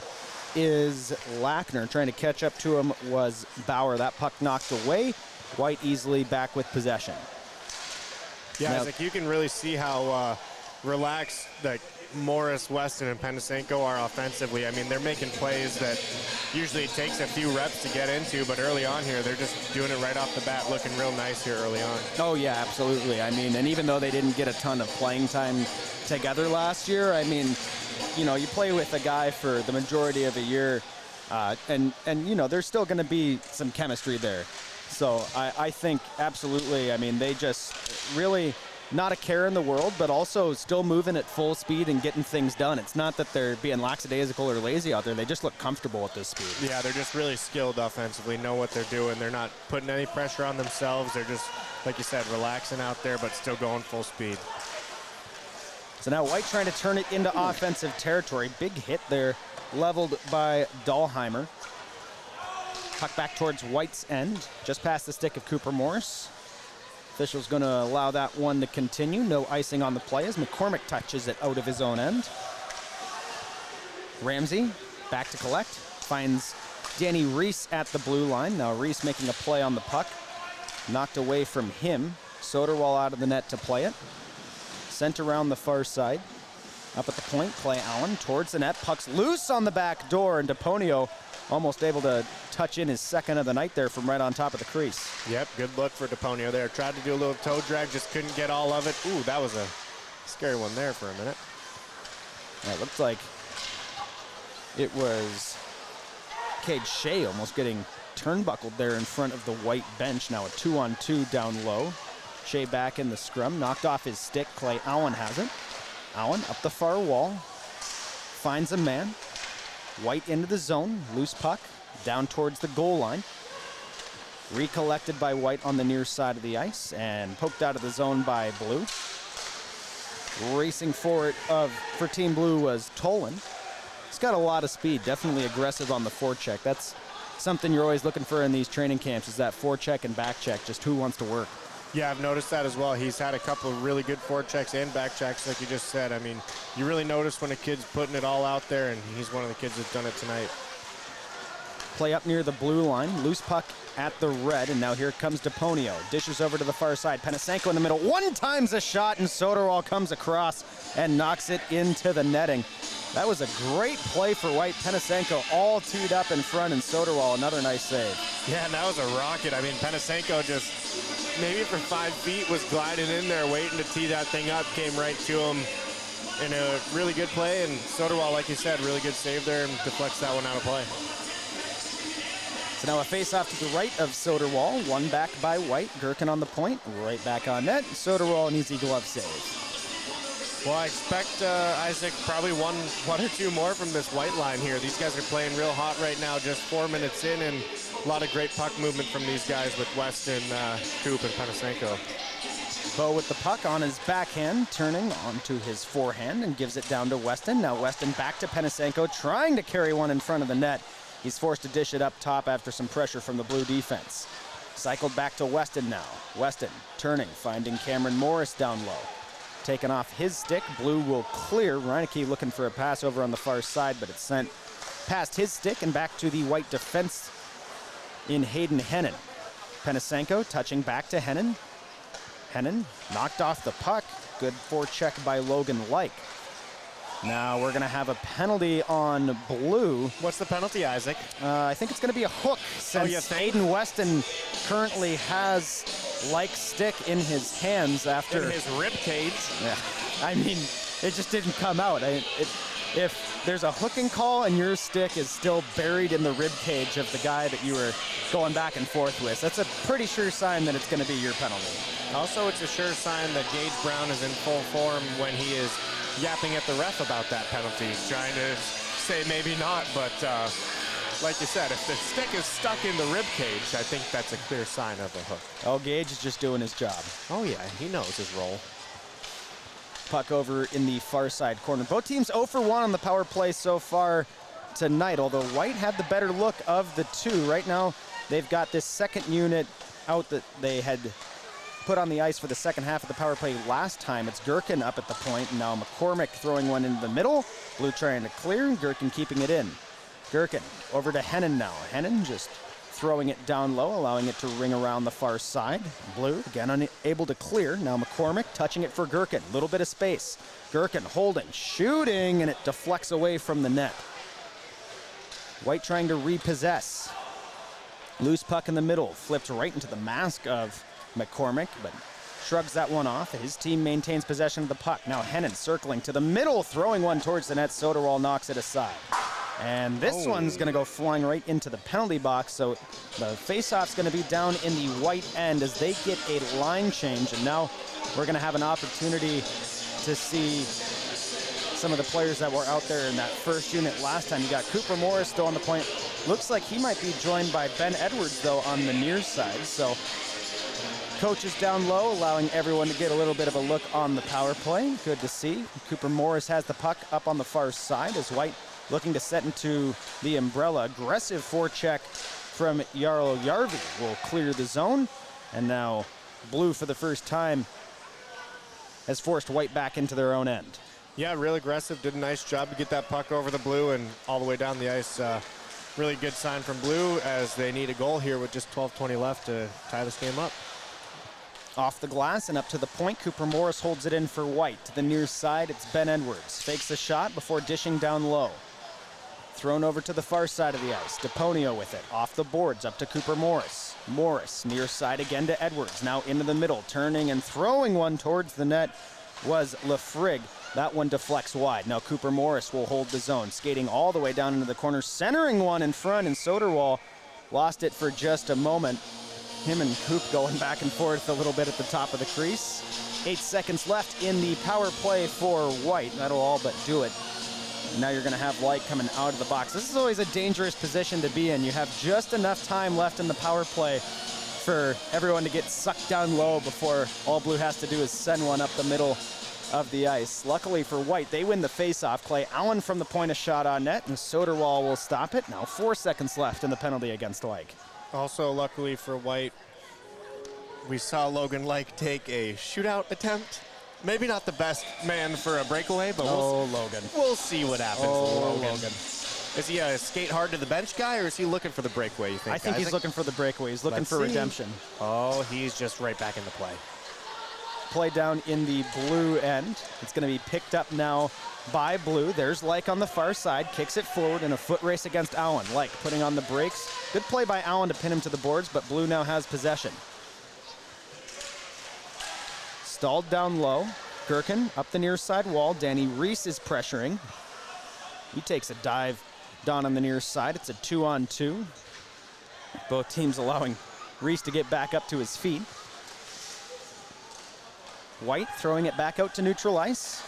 is Lackner. Trying to catch up to him was Bauer. That puck knocked away. White easily back with possession. Yeah, now, Isaac, you can really see how relaxed Morris, Weston, and Penisenko are offensively. I mean, they're making plays that usually it takes a few reps to get into, but early on here, they're just doing it right off the bat, looking real nice here early on. Oh, yeah, absolutely. I mean, and even though they didn't get a ton of playing time together last year, I mean, you know, you play with a guy for the majority of a year, and you know, there's still going to be some chemistry there. So I think absolutely, I mean, they just really not a care in the world, but also still moving at full speed and getting things done. It's not that they're being lackadaisical or lazy out there. They just look comfortable at this speed. Yeah, they're just really skilled offensively, know what they're doing. They're not putting any pressure on themselves. They're just, like you said, relaxing out there, but still going full speed. So now White trying to turn it into offensive territory. Big hit there, leveled by Dahlheimer. Puck back towards White's end, just past the stick of Cooper Morris. Official's going to allow that one to continue. No icing on the play as McCormick touches it out of his own end. Ramsey back to collect. Finds Danny Reese at the blue line. Now Reese making a play on the puck. Knocked away from him. Soderwall out of the net to play it. Sent around the far side. Up at the point, Clay Allen towards the net. Puck's loose on the back door, and DePonio almost able to touch in his second of the night there from right on top of the crease. Yep, good look for DePonio there. Tried to do a little toe drag, just couldn't get all of it. Ooh, that was a scary one there for a minute. It looked like it was Cade Shea almost getting turnbuckled there in front of the White bench. Now a 2-on-2 down low. Shea back in the scrum, knocked off his stick. Clay Allen has it. Allen up the far wall, finds a man. White into the zone, loose puck, down towards the goal line. Recollected by White on the near side of the ice and poked out of the zone by Blue. Racing for it for Team Blue was Tolan. He's got a lot of speed, definitely aggressive on the forecheck. That's something you're always looking for in these training camps, is that forecheck and back check, just who wants to work. Yeah, I've noticed that as well. He's had a couple of really good forechecks and back checks, like you just said. I mean, you really notice when a kid's putting it all out there, and he's one of the kids that's done it tonight. Play up near the blue line, loose puck at the red, and now here comes DePonio. Dishes over to the far side. Penisenko in the middle. One times a shot, and Soderwall comes across and knocks it into the netting. That was a great play for White. Penisenko all teed up in front, and Soderwall, another nice save. Yeah, and that was a rocket. I mean, Penisenko just, maybe for 5 feet, was gliding in there, waiting to tee that thing up, came right to him in a really good play, and Soderwall, like you said, really good save there and deflects that one out of play. So now a face-off to the right of Soderwall, one back by White. Gherkin on the point, right back on net. Soderwall, an easy glove save. Well, I expect, Isaac, probably one or two more from this White line here. These guys are playing real hot right now, just 4 minutes in, and a lot of great puck movement from these guys with Weston, Coop, and Penisenko. Bo with the puck on his backhand, turning onto his forehand and gives it down to Weston. Now Weston back to Penisenko, trying to carry one in front of the net. He's forced to dish it up top after some pressure from the Blue defense. Cycled back to Weston now. Weston turning, finding Cameron Morris down low. Taken off his stick, Blue will clear. Reineke looking for a pass over on the far side, but it's sent past his stick and back to the White defense in Hayden Hennon. Penisenko touching back to Hennon. Hennon knocked off the puck. Good forecheck by Logan Like. Now we're going to have a penalty on Blue. What's the penalty, Isaac? I think it's going to be a hook since Hayden Weston currently has Like's stick in his hands after... In his rib cage. Yeah, I mean, it just didn't come out. If there's a hooking call and your stick is still buried in the rib cage of the guy that you were going back and forth with, that's a pretty sure sign that it's going to be your penalty. Also, it's a sure sign that Gage Brown is in full form when he is yapping at the ref about that penalty. He's trying to say maybe not, but like you said, if the stick is stuck in the rib cage, I think that's a clear sign of a hook. Oh, Gage is just doing his job. Oh yeah, he knows his role. Puck over in the far side corner. Both teams 0 for 1 on the power play so far tonight, although White had the better look of the two. Right now, they've got this second unit out that they had put on the ice for the second half of the power play last time. It's Gherkin up at the point, and now McCormick throwing one into the middle. Blue trying to clear, Gherkin keeping it in. Gherkin over to Hennon now. Hennon just throwing it down low, allowing it to ring around the far side. Blue again unable to clear. Now McCormick touching it for Gherkin. Little bit of space. Gherkin holding, shooting, and it deflects away from the net. White trying to repossess. Loose puck in the middle, flipped right into the mask of McCormick, but shrugs that one off. His team maintains possession of the puck. Now Hennon circling to the middle, throwing one towards the net. Soderwall knocks it aside. And this one's going to go flying right into the penalty box, so the face-off's going to be down in the White end as they get a line change. And now we're going to have an opportunity to see some of the players that were out there in that first unit last time. You got Cooper Morris still on the point. Looks like he might be joined by Ben Edwards, though, on the near side. So coach is down low, allowing everyone to get a little bit of a look on the power play. Good to see. Cooper Morris has the puck up on the far side as White looking to set into the umbrella. Aggressive forecheck from Jarl Järvi will clear the zone. And now Blue, for the first time, has forced White back into their own end. Yeah, real aggressive. Did a nice job to get that puck over the Blue and all the way down the ice. Really good sign from Blue as they need a goal here with just 12:20 left to tie this game up. Off the glass and up to the point, Cooper Morris holds it in for White. To the near side, it's Ben Edwards. Fakes the shot before dishing down low. Thrown over to the far side of the ice. DePonio with it. Off the boards, up to Cooper Morris. Morris, near side again to Edwards. Now into the middle, turning and throwing one towards the net was Lafrig. That one deflects wide. Now Cooper Morris will hold the zone, skating all the way down into the corner, centering one in front, and Soderwall lost it for just a moment. Him and Coop going back and forth a little bit at the top of the crease. 8 seconds left in the power play for White. That'll all but do it. Now you're going to have Light coming out of the box. This is always a dangerous position to be in. You have just enough time left in the power play for everyone to get sucked down low before all Blue has to do is send one up the middle of the ice. Luckily for White, they win the face-off. Clay Allen from the point of shot on net, and Soderwall will stop it. Now 4 seconds left in the penalty against Like. Also, luckily for White, we saw Logan Like take a shootout attempt. Maybe not the best man for a breakaway, but we'll see what happens with Logan. Is he a skate hard to the bench guy, or is he looking for the breakaway, you think? I think he's looking for the breakaway. He's looking for redemption. Oh, he's just right back into play. play down in the blue end. It's going to be picked up now by blue. There's Like on the far side, kicks it forward in a foot race against Allen. Like putting on the brakes. Good play by Allen to pin him to the boards, but blue now has possession. Stalled down low. Gherkin up the near side wall. Danny Reese is pressuring. He takes a dive down on the near side. It's a 2-on-2. Both teams allowing Reese to get back up to his feet. White throwing it back out to neutral ice.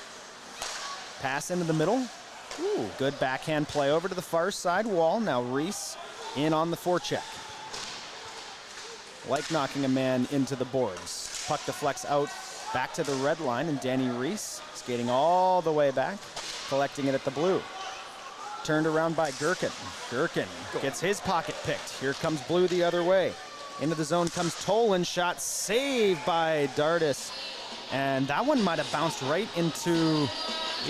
Pass into the middle. Ooh, good backhand play over to the far side wall. Now Reese in on the forecheck. Like knocking a man into the boards. Puck deflects out back to the red line, and Danny Reese skating all the way back, collecting it at the blue. Turned around by Gherkin. Gherkin gets his pocket picked. Here comes blue the other way. Into the zone comes Tolan, shot saved by Dardis. And that one might have bounced right into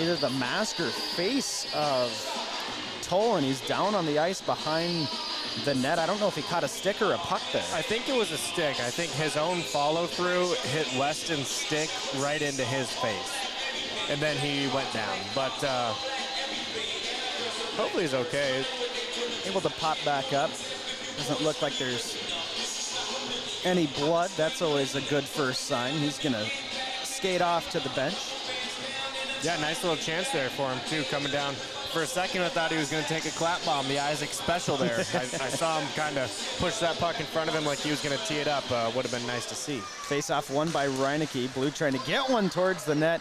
either the mask or face of Tolan. He's down on the ice behind the net. I don't know if he caught a stick or a puck there. I think it was a stick. I think his own follow-through hit Weston's stick right into his face. And then he went down. But hopefully he's okay. Able to pop back up. Doesn't look like there's any blood. That's always a good first sign. He's going to skate off to the bench. Yeah, nice little chance there for him, too, coming down. For a second, I thought he was going to take a clap bomb, the Isaac special there. I saw him kind of push that puck in front of him like he was going to tee it up. Would have been nice to see. Face-off won by Reinecke. Blue trying to get one towards the net,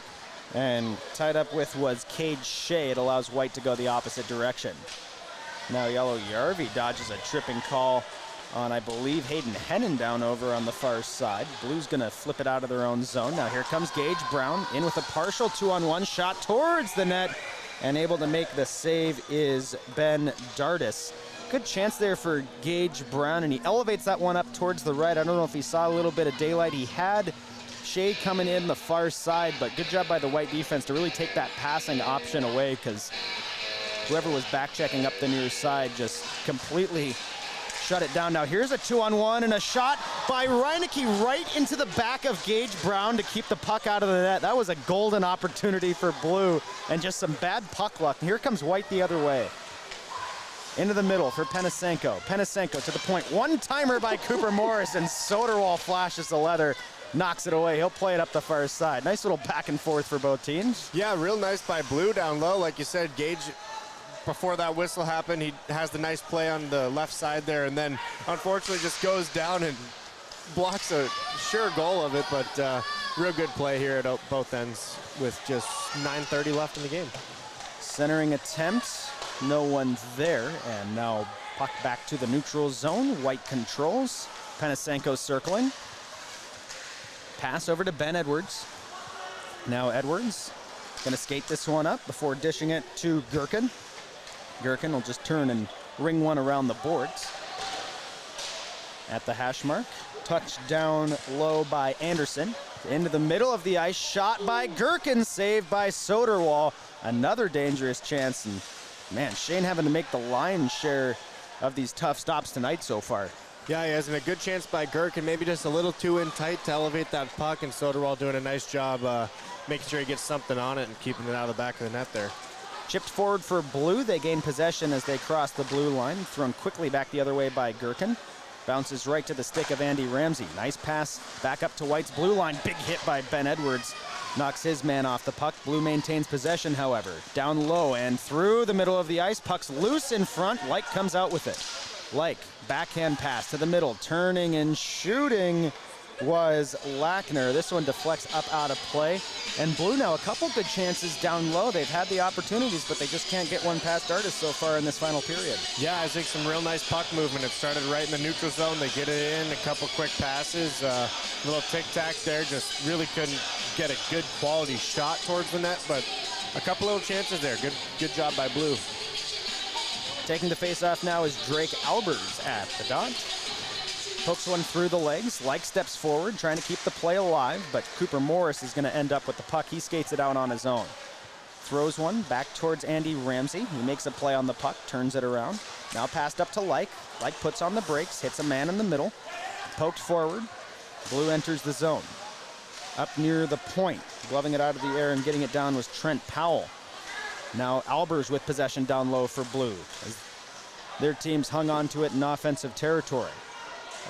and tied up with was Cade Shea. It allows White to go the opposite direction. Now Yellow Yarvi dodges a tripping call on, I believe, Hayden Hennon down over on the far side. Blue's going to flip it out of their own zone. Now here comes Gage Brown in with a partial 2-on-1 shot towards the net. And able to make the save is Ben Dardis. Good chance there for Gage Brown, and he elevates that one up towards the right. I don't know if he saw a little bit of daylight. He had Shea coming in the far side, but good job by the White defense to really take that passing option away, because whoever was back checking up the near side just completely shut it down. Now here's a 2-on-1 and a shot by Reinecke right into the back of Gage Brown to keep the puck out of the net. That was a golden opportunity for Blue, and just some bad puck luck. Here comes White the other way. Into the middle for Penisenko. Penisenko to the point. One-timer by Cooper Morris, and Soderwall flashes the leather, knocks it away. He'll play it up the far side. Nice little back and forth for both teams. Yeah, real nice by Blue down low. Like you said, Gage, before that whistle happened, he has the nice play on the left side there, and then unfortunately just goes down and blocks a sure goal of it, but real good play here at both ends with just 9:30 left in the game. Centering attempt, no one there, and now puck back to the neutral zone. White controls. Penisenko circling. Pass over to Ben Edwards. Now Edwards gonna skate this one up before dishing it to Gherkin. Gherkin will just turn and ring one around the boards. At the hash mark, touched down low by Anderson. Into the middle of the ice, shot by Gherkin, saved by Soderwall. Another dangerous chance, and man, Shane having to make the lion's share of these tough stops tonight so far. Yeah, he has a good chance by Gherkin, maybe just a little too in tight to elevate that puck, and Soderwall doing a nice job making sure he gets something on it and keeping it out of the back of the net there. Chipped forward for Blue. They gain possession as they cross the blue line. Thrown quickly back the other way by Gherkin. Bounces right to the stick of Andy Ramsey. Nice pass back up to White's blue line. Big hit by Ben Edwards. Knocks his man off the puck. Blue maintains possession, however. Down low and through the middle of the ice. Puck's loose in front. Like comes out with it. Like, backhand pass to the middle. Turning and shooting was Lackner. This one deflects up out of play. And Blue now a couple good chances down low. They've had the opportunities, but they just can't get one past Dardis so far in this final period. Yeah, I think some real nice puck movement. It started right in the neutral zone. They get it in, a couple quick passes, little tic-tac there. Just really couldn't get a good quality shot towards the net, but a couple little chances there. Good job by Blue. Taking the face-off now is Drake Albers at the dot. Pokes one through the legs. Like steps forward, trying to keep the play alive, but Cooper Morris is going to end up with the puck. He skates it out on his own. Throws one back towards Andy Ramsey. He makes a play on the puck, turns it around. Now passed up to Like. Like puts on the brakes, hits a man in the middle. Poked forward. Blue enters the zone. up near the point. Gloving it out of the air and getting it down was Trent Powell. Now Albers with possession down low for Blue, as their teams hung on to it in offensive territory.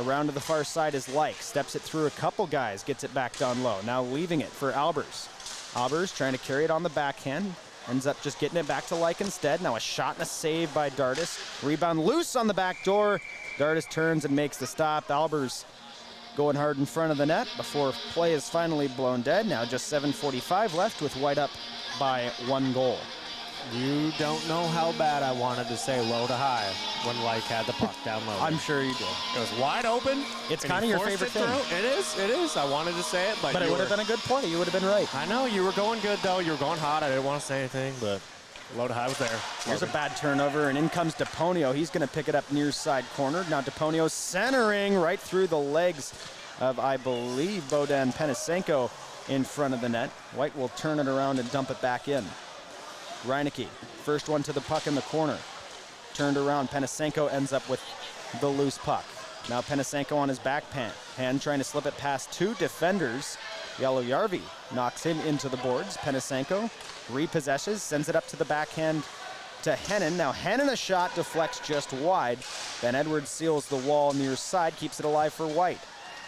Around to the far side is Like, steps it through a couple guys, gets it back down low. Now leaving it for Albers. Albers trying to carry it on the backhand, ends up just getting it back to Like instead. Now a shot and a save by Dardis. Rebound loose on the back door. Dardis turns and makes the stop. Albers going hard in front of the net before play is finally blown dead. Now just 7:45 left with White up by 1 goal. You don't know how bad I wanted to say low to high when Like had the puck down low. I'm sure you did. It was wide open. It's kind of your favorite thing. It is. I wanted to say it, but it would have been a good play. You would have been right. I know, you were going good, though. You were going hot. I didn't want to say anything, but low to high was there. Here's a bad turnover, and in comes DePonio. He's going to pick it up near side corner. Now DePonio centering right through the legs of, I believe, Bohdan Penisenko in front of the net. White will turn it around and dump it back in. Reineke, first one to the puck in the corner. Turned around, Penisenko ends up with the loose puck. Now Penisenko on his backhand, trying to slip it past 2 defenders. Yellow-Yarvi knocks him into the boards. Penisenko repossesses, sends it up to the backhand to Hennon. Now Hennon a shot, deflects just wide. Then Edwards seals the wall near side, keeps it alive for White.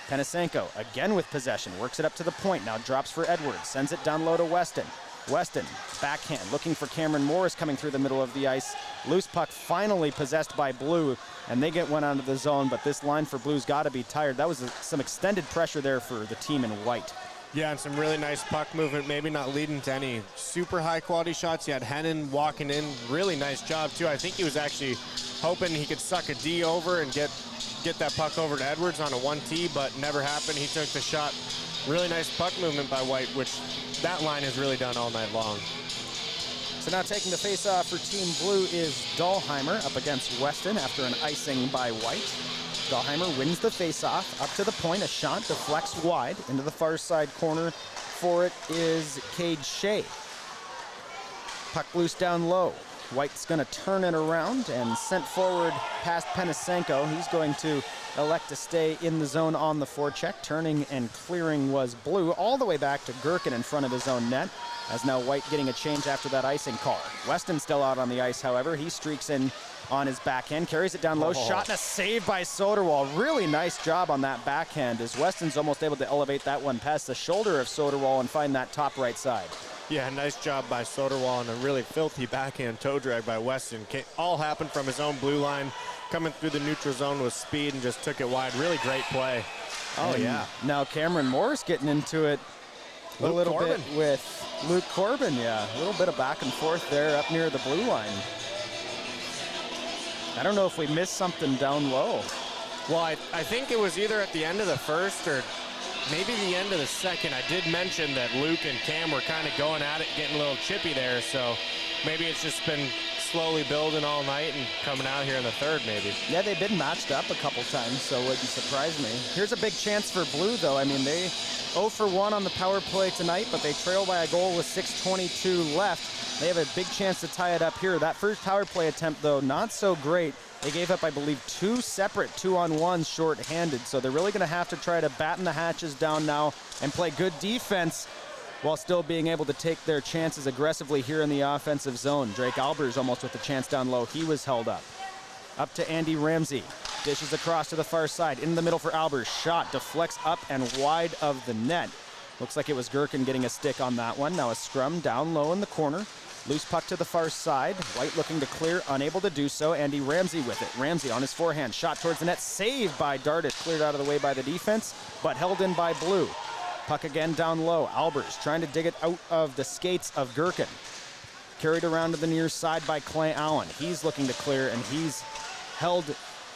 Penisenko again with possession, works it up to the point, now drops for Edwards, sends it down low to Weston. Weston, backhand, looking for Cameron Morris coming through the middle of the ice. Loose puck finally possessed by Blue, and they get one onto the zone, but this line for Blue's got to be tired. That was some extended pressure there for the team in white. Yeah, and some really nice puck movement, maybe not leading to any super high-quality shots. You had Hennon walking in, really nice job, too. I think he was actually hoping he could suck a D over and get that puck over to Edwards on a 1T, but never happened. He took the shot. Really nice puck movement by White, which that line has really done all night long. So now taking the face-off for Team Blue is Dahlheimer up against Weston after an icing by White. Dahlheimer wins the face-off, up to the point, a shot deflects wide into the far side corner. For it is Cade Shea. Puck loose down low. White's going to turn it around and sent forward past Penisenko. He's going to elect to stay in the zone on the forecheck. Turning and clearing was Blue all the way back to Gherkin in front of his own net, as now White getting a change after that icing call. Weston still out on the ice, however. He streaks in on his backhand, carries it down low, shot and a save by Soderwall. Really nice job on that backhand, as Weston's almost able to elevate that one past the shoulder of Soderwall and find that top right side. Yeah, nice job by Soderwall and a really filthy backhand toe drag by Weston. All happened from his own blue line, coming through the neutral zone with speed and just took it wide. Really great play. Oh, yeah. Now Cameron Morris getting into it a little bit with Luke Corbin, yeah. A little bit of back and forth there up near the blue line. I don't know if we missed something down low. Well, I think it was either at the end of the first or maybe the end of the second. I did mention that Luke and Cam were kind of going at it, getting a little chippy there, so maybe it's just been slowly building all night and coming out here in the third, maybe. Yeah, they've been matched up a couple times, so it wouldn't surprise me. Here's a big chance for Blue, though. I mean, they 0 for 1 on the power play tonight, but they trail by a goal with 6:22 left. They have a big chance to tie it up here. That first power play attempt, though, not so great. They gave up, I believe, 2 separate 2-on-1s short-handed, so they're really going to have to try to batten the hatches down now and play good defense while still being able to take their chances aggressively here in the offensive zone. Drake Albers almost with the chance down low. He was held up. Up to Andy Ramsey. Dishes across to the far side. In the middle for Albers. Shot deflects up and wide of the net. Looks like it was Gherkin getting a stick on that one. Now a scrum down low in the corner. Loose puck to the far side. White looking to clear, unable to do so. Andy Ramsey with it. Ramsey on his forehand. Shot towards the net. Saved by Dardis. Cleared out of the way by the defense, but held in by Blue. Puck again down low. Albers trying to dig it out of the skates of Gherkin. Carried around to the near side by Clay Allen. He's looking to clear, and he's held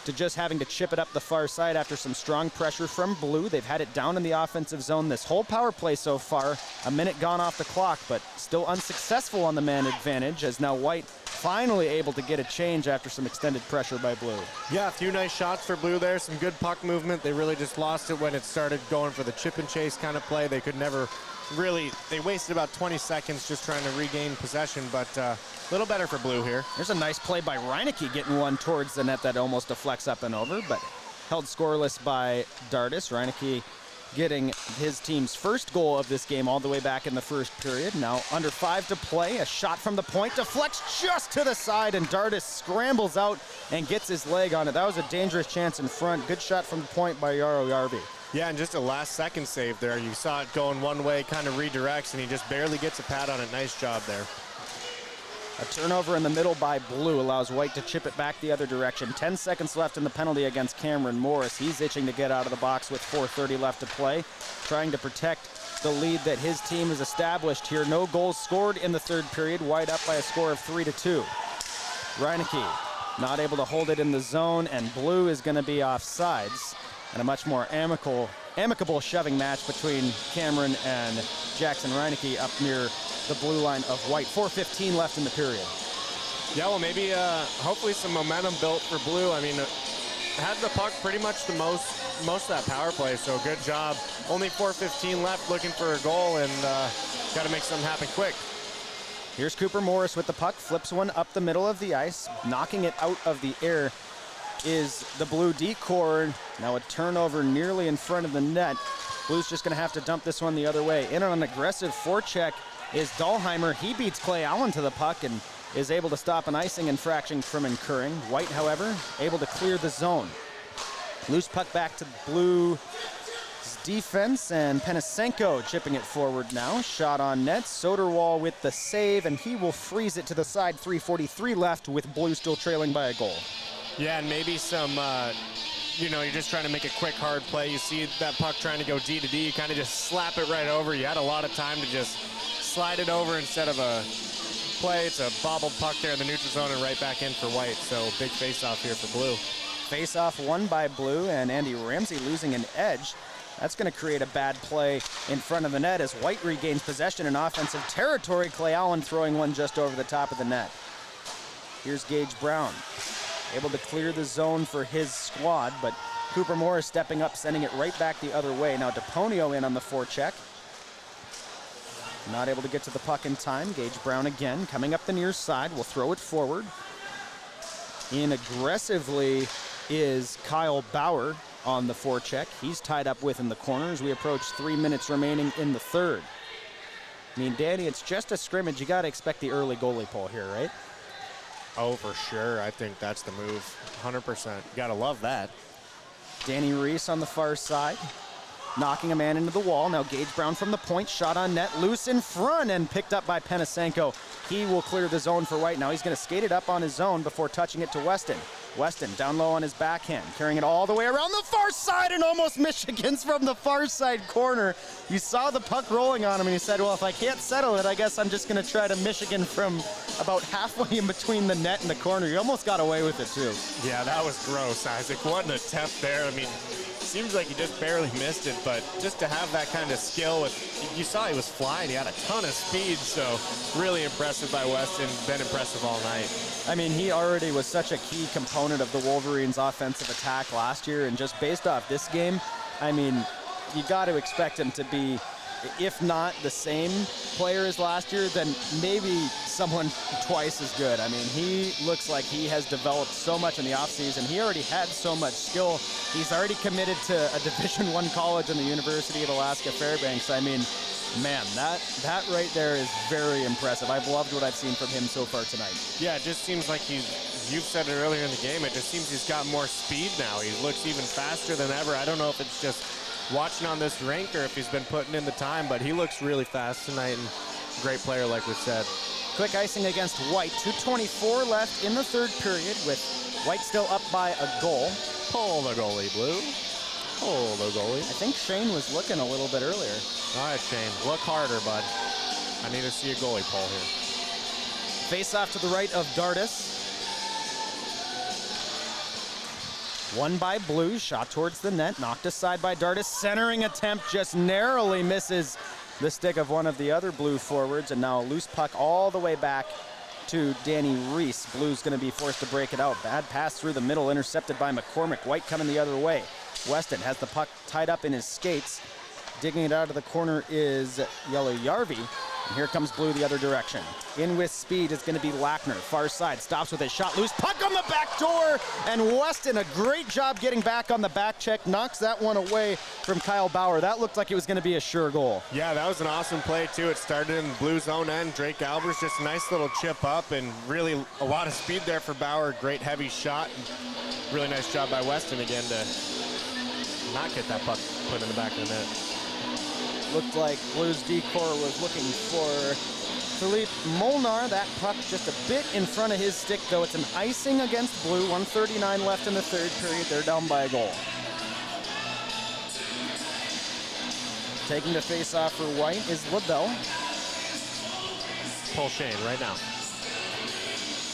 to just having to chip it up the far side after some strong pressure from Blue. They've had it down in the offensive zone this whole power play so far. A minute gone off the clock, but still unsuccessful on the man advantage, as now White finally able to get a change after some extended pressure by Blue. Yeah, a few nice shots for Blue there. Some good puck movement. They really just lost it when it started going for the chip and chase kind of play. They could never really, they wasted about 20 seconds just trying to regain possession, but a little better for Blue here. There's a nice play by Reineke getting one towards the net that almost deflects up and over, but held scoreless by Dardis. Reineke getting his team's first goal of this game all the way back in the first period. Now under 5 to play, a shot from the point, deflects just to the side, and Dardis scrambles out and gets his leg on it. That was a dangerous chance in front. Good shot from the point by Jaro Järvi. Yeah, and just a last-second save there. You saw it going one way, kind of redirects, and he just barely gets a pad on it. Nice job there. A turnover in the middle by Blue allows White to chip it back the other direction. 10 seconds left in the penalty against Cameron Morris. He's itching to get out of the box with 4:30 left to play, trying to protect the lead that his team has established here. No goals scored in the third period. White up by a score of 3-2. Reineke not able to hold it in the zone, and Blue is going to be offsides. And a much more amicable shoving match between Cameron and Jackson Reineke up near the blue line of White. 4:15 left in the period. Yeah, well, maybe hopefully some momentum built for Blue. I mean, had the puck pretty much the most of that power play, so good job. Only 4:15 left, looking for a goal, and got to make something happen quick. Here's Cooper Morris with the puck, flips one up the middle of the ice, knocking it out of the air is the Blue decor. Now a turnover nearly in front of the net. Blue's just going to have to dump this one the other way. In on an aggressive forecheck is Dahlheimer. He beats Clay Allen to the puck and is able to stop an icing infraction from incurring. White, however, able to clear the zone. Loose puck back to Blue's defense, and Penisenko chipping it forward now. Shot on net. Soderwall with the save, and he will freeze it to the side. 3:43 left with Blue still trailing by a goal. Yeah, and maybe some, you're just trying to make a quick, hard play. You see that puck trying to go D to D, you kind of just slap it right over. You had a lot of time to just slide it over instead of a play. It's a bobbled puck there in the neutral zone and right back in for White. So big face-off here for Blue. Face-off won by Blue, and Andy Ramsey losing an edge. That's going to create a bad play in front of the net as White regains possession in offensive territory. Clay Allen throwing one just over the top of the net. Here's Gage Brown, able to clear the zone for his squad, but Cooper Morris stepping up, sending it right back the other way. Now DePonio in on the forecheck. Not able to get to the puck in time. Gage Brown again, coming up the near side, will throw it forward. In aggressively is Kyle Bauer on the forecheck. He's tied up with in the corner as we approach 3 minutes remaining in the third. I mean, Danny, it's just a scrimmage. You got to expect the early goalie pull here, right? Oh, for sure. I think that's the move. 100%. You gotta love that. Danny Reese on the far side, knocking a man into the wall. Now Gage Brown from the point, shot on net, loose in front, and picked up by Penisenko. He will clear the zone for White. Now he's going to skate it up on his zone before touching it to Weston. Weston down low on his backhand, carrying it all the way around the far side, and almost Michigan's from the far side corner. You saw the puck rolling on him, and he said, well, if I can't settle it, I guess I'm just going to try to Michigan from about halfway in between the net and the corner. He almost got away with it, too. Yeah, that was gross, Isaac. What an attempt there. I mean, seems like he just barely missed it, but just to have that kind of skill you saw he was flying. He had a ton of speed, so really impressive by Weston. Been impressive all night. I mean, he already was such a key component of the Wolverines' offensive attack last year, and just based off this game, I mean, you got to expect him to be, if not the same player as last year, then maybe someone twice as good. I mean, he looks like he has developed so much in the offseason. He already had so much skill. He's already committed to a Division I college in the University of Alaska Fairbanks. I mean, man, that right there is very impressive. I've loved what I've seen from him so far tonight. Yeah, it just seems like you've said it earlier in the game, it just seems he's got more speed now. He looks even faster than ever. I don't know if it's just watching on this rink or if he's been putting in the time, but he looks really fast tonight, and great player like we said. Quick icing against White. 2:24 left in the third period with White still up by a goal. Pull the goalie, Blue. Pull the goalie. I think Shane was looking a little bit earlier. All right, Shane, look harder, bud. I need to see a goalie pull here. Face off to the right of Dardis. Won by Blue, shot towards the net, knocked aside by Dardis. Centering attempt just narrowly misses the stick of one of the other Blue forwards, and now a loose puck all the way back to Danny Reese. Blue's going to be forced to break it out. Bad pass through the middle, intercepted by McCormick. White coming the other way. Weston has the puck tied up in his skates. Digging it out of the corner is Jaro Järvi. And here comes Blue the other direction. In with speed is going to be Lackner. Far side, stops with his shot loose. Puck on the back door. And Weston, a great job getting back on the back check. Knocks that one away from Kyle Bauer. That looked like it was going to be a sure goal. Yeah, that was an awesome play, too. It started in the Blue zone end. Drake Albers, just a nice little chip up, and really a lot of speed there for Bauer. Great heavy shot. Really nice job by Weston again to not get that puck put in the back of the net. Looked like Blues decor was looking for Philippe Molnar. That puck just a bit in front of his stick, though. It's an icing against Blue. 1:39 left in the third period. They're down by a goal. Taking the face-off for White is LaBelle. Pull Shane right now.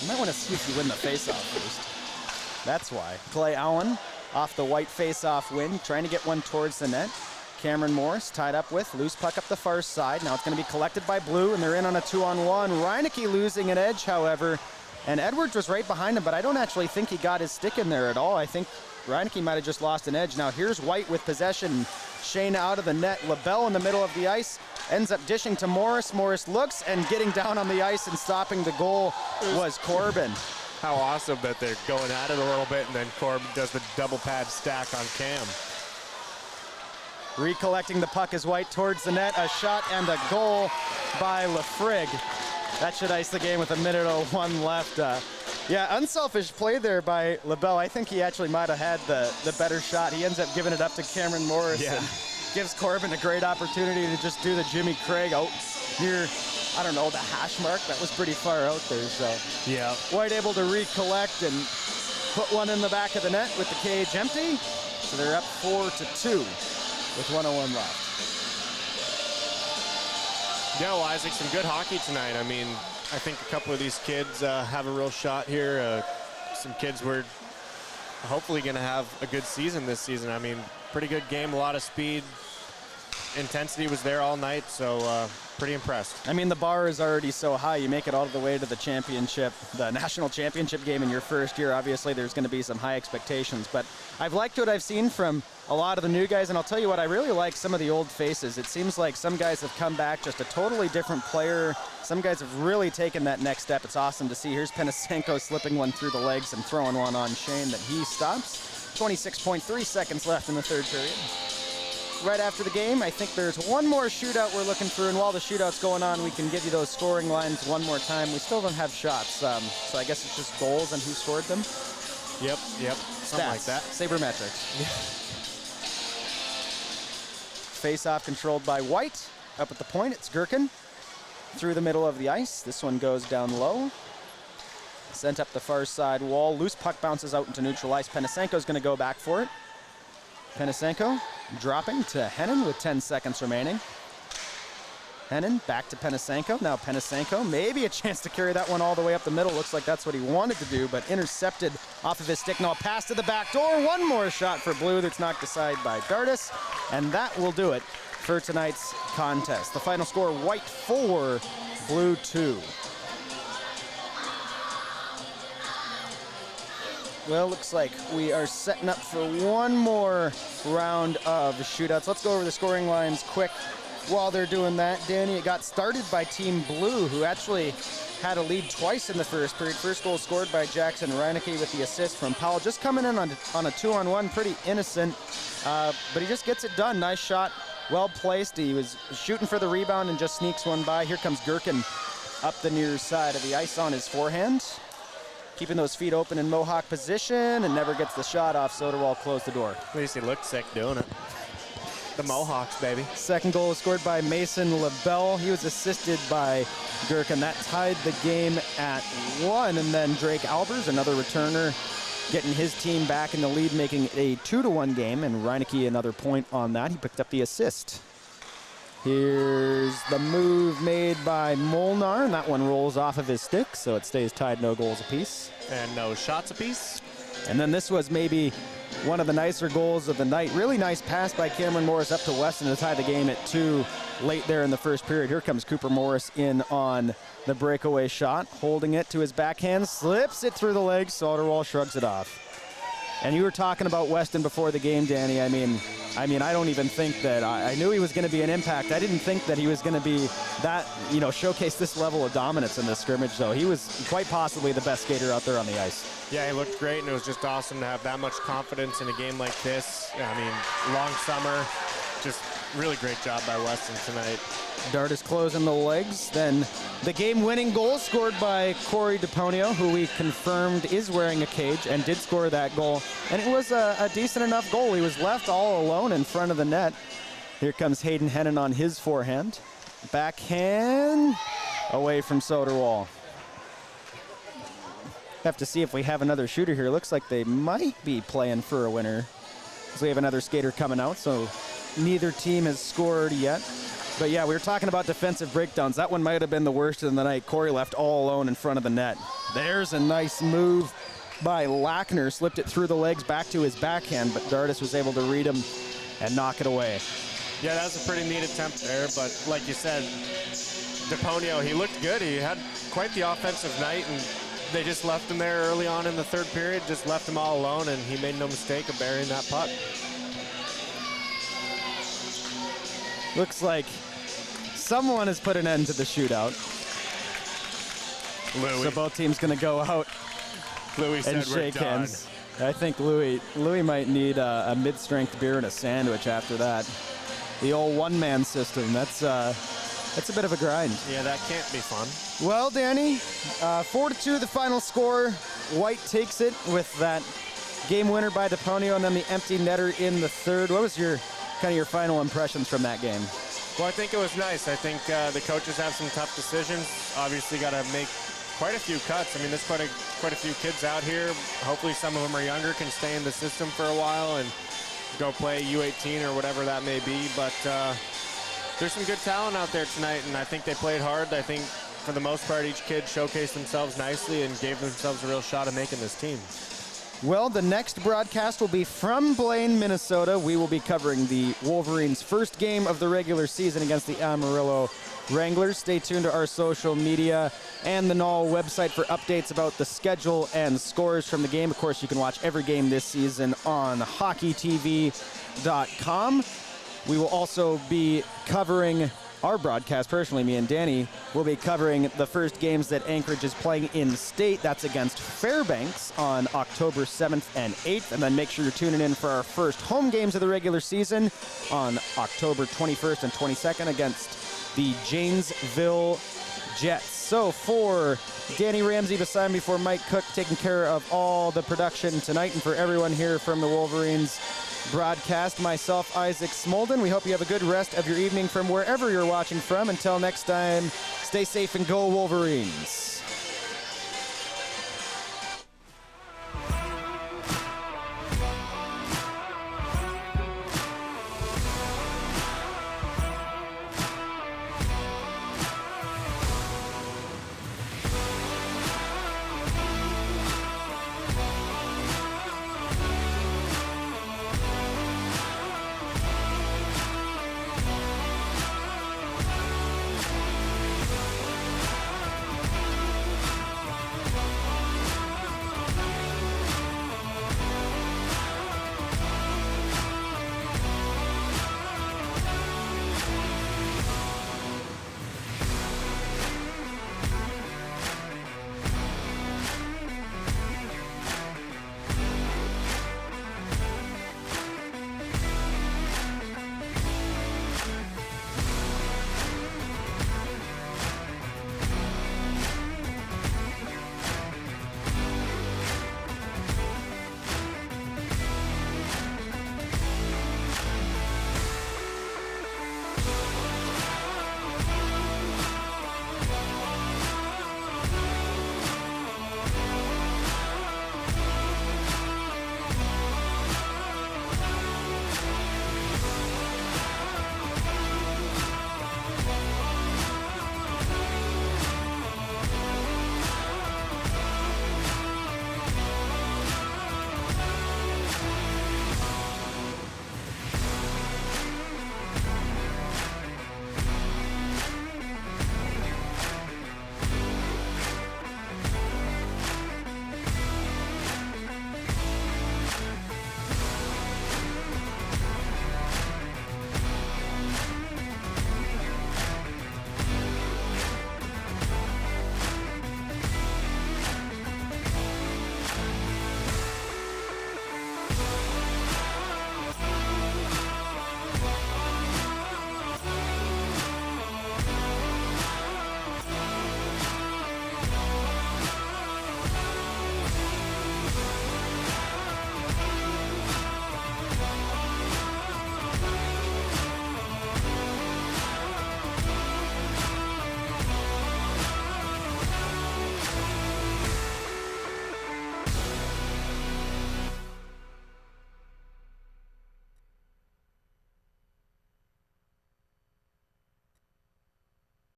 You might want to see if you win the face-off first. That's why. Clay Allen off the White face-off win, trying to get one towards the net. Cameron Morris tied up with, loose puck up the far side. Now it's going to be collected by Blue, and they're in on a 2-on-1. Reineke losing an edge, however, and Edwards was right behind him, but I don't actually think he got his stick in there at all. I think Reineke might have just lost an edge. Now here's White with possession. Shane out of the net. LaBelle in the middle of the ice, ends up dishing to Morris. Morris looks, and getting down on the ice and stopping the goal was Corbin. How awesome that they're going at it a little bit, and then Corbin does the double pad stack on Cam. Recollecting the puck is White towards the net. A shot and a goal by Lafrig. That should ice the game with 1:01 left. Yeah, unselfish play there by LaBelle. I think he actually might have had the better shot. He ends up giving it up to Cameron Morris. Yeah. And gives Corbin a great opportunity to just do the Jimmy Craig out near, I don't know, the hash mark. That was pretty far out there. So Yeah. White able to recollect and put one in the back of the net with the cage empty. So they're up 4-2. With 1:01 left. Yeah, well, Isaac, some good hockey tonight. I mean, I think a couple of these kids have a real shot here. Some kids were hopefully going to have a good season this season. I mean, pretty good game, a lot of speed. Intensity was there all night, so pretty impressed. I mean, the bar is already so high. You make it all the way to the championship, the national championship game in your first year. Obviously, there's going to be some high expectations, but I've liked what I've seen from a lot of the new guys, and I'll tell you what, I really like some of the old faces. It seems like some guys have come back just a totally different player. Some guys have really taken that next step. It's awesome to see. Here's Penisenko slipping one through the legs and throwing one on Shane that he stops. 26.3 seconds left in the third period. Right after the game, I think there's one more shootout we're looking through, and while the shootout's going on, we can give you those scoring lines one more time. We still don't have shots, so I guess it's just goals and who scored them. Yep, something Stats, like that. Sabermetrics. Face-off controlled by White. Up at the point, it's Gherkin. Through the middle of the ice. This one goes down low. Sent up the far side wall. Loose puck bounces out into neutral ice. Penisenko's going to go back for it. Penisenko dropping to Hennon with 10 seconds remaining. Hennon back to Penisenko. Now Penisenko, maybe a chance to carry that one all the way up the middle. Looks like that's what he wanted to do, but intercepted off of his stick. Now a pass to the back door. One more shot for Blue that's knocked aside by Dardis, and that will do it for tonight's contest. The final score, White 4, Blue 2. Well, looks like we are setting up for one more round of shootouts. Let's go over the scoring lines quick while they're doing that. Danny, it got started by Team Blue, who actually had a lead twice in the first period. First goal scored by Jackson Reineke with the assist from Powell. Just coming in on a 2-on-1, pretty innocent, but he just gets it done. Nice shot, well placed. He was shooting for the rebound and just sneaks one by. Here comes Gherkin up the near side of the ice on his forehand. Keeping those feet open in Mohawk position and never gets the shot off. Soderwall closed the door. At least he looked sick doing it. The Mohawks, baby. Second goal was scored by Mason LaBelle. He was assisted by Gherkin. That tied the game at 1. And then Drake Albers, another returner, getting his team back in the lead, making it a 2-1 game. And Reineke another point on that. He picked up the assist. Here's the move made by Molnar, and that one rolls off of his stick, so it stays tied, no goals apiece. And no shots apiece. And then this was maybe one of the nicer goals of the night. Really nice pass by Cameron Morris up to Weston to tie the game at 2 late there in the first period. Here comes Cooper Morris in on the breakaway shot, holding it to his backhand, slips it through the legs. Soderwall shrugs it off. And you were talking about Weston before the game, Danny. I mean, I mean, I don't even think that I knew he was going to be an impact. I didn't think that he was going to be that, showcase this level of dominance in this scrimmage, though. He was quite possibly the best skater out there on the ice. Yeah, he looked great, and it was just awesome to have that much confidence in a game like this. I mean, long summer, just really great job by Weston tonight. Dart is closing the legs. Then the game-winning goal scored by Corey DePonio, who we confirmed is wearing a cage and did score that goal. And it was a decent enough goal. He was left all alone in front of the net. Here comes Hayden Hennon on his forehand. Backhand away from Soderwall. Have to see if we have another shooter here. Looks like they might be playing for a winner. So we have another skater coming out, so neither team has scored yet. But yeah, we were talking about defensive breakdowns. That one might have been the worst of the night. Corey left all alone in front of the net. There's a nice move by Lackner. Slipped it through the legs back to his backhand, but Dardis was able to read him and knock it away. Yeah, that was a pretty neat attempt there, but like you said, DePonio, he looked good. He had quite the offensive night, and they just left him there early on in the third period, just left him all alone, and he made no mistake of burying that puck. Looks like someone has put an end to the shootout. Louis. So both teams going to go out Louis and said we're shake done. hands. I think Louis might need a mid-strength beer and a sandwich after that. The old one-man system. That's a bit of a grind. Yeah, that can't be fun. Well, Danny, 4-2 the final score. White takes it with that game winner by DePonio and then the empty netter in the third. What was your final impressions from that game? Well, I think it was nice. I think the coaches have some tough decisions. Obviously got to make quite a few cuts. I mean, there's quite a few kids out here. Hopefully some of them are younger, can stay in the system for a while and go play U18 or whatever that may be. But there's some good talent out there tonight, and I think they played hard. I think for the most part, each kid showcased themselves nicely and gave themselves a real shot at making this team. Well, the next broadcast will be from Blaine, Minnesota. We will be covering the Wolverines' first game of the regular season against the Amarillo Wranglers. Stay tuned to our social media and the Knoll website for updates about the schedule and scores from the game. Of course, you can watch every game this season on hockeytv.com. We will also be covering our broadcast, personally, me and Danny, will be covering the first games that Anchorage is playing in state. That's against Fairbanks on October 7th and 8th. And then make sure you're tuning in for our first home games of the regular season on October 21st and 22nd against the Janesville Jets. So for Danny Ramsey beside me, for Mike Cook taking care of all the production tonight, and for everyone here from the Wolverines broadcast, myself, Isaac Smolden, we hope you have a good rest of your evening from wherever you're watching from. Until next time, stay safe and go Wolverines.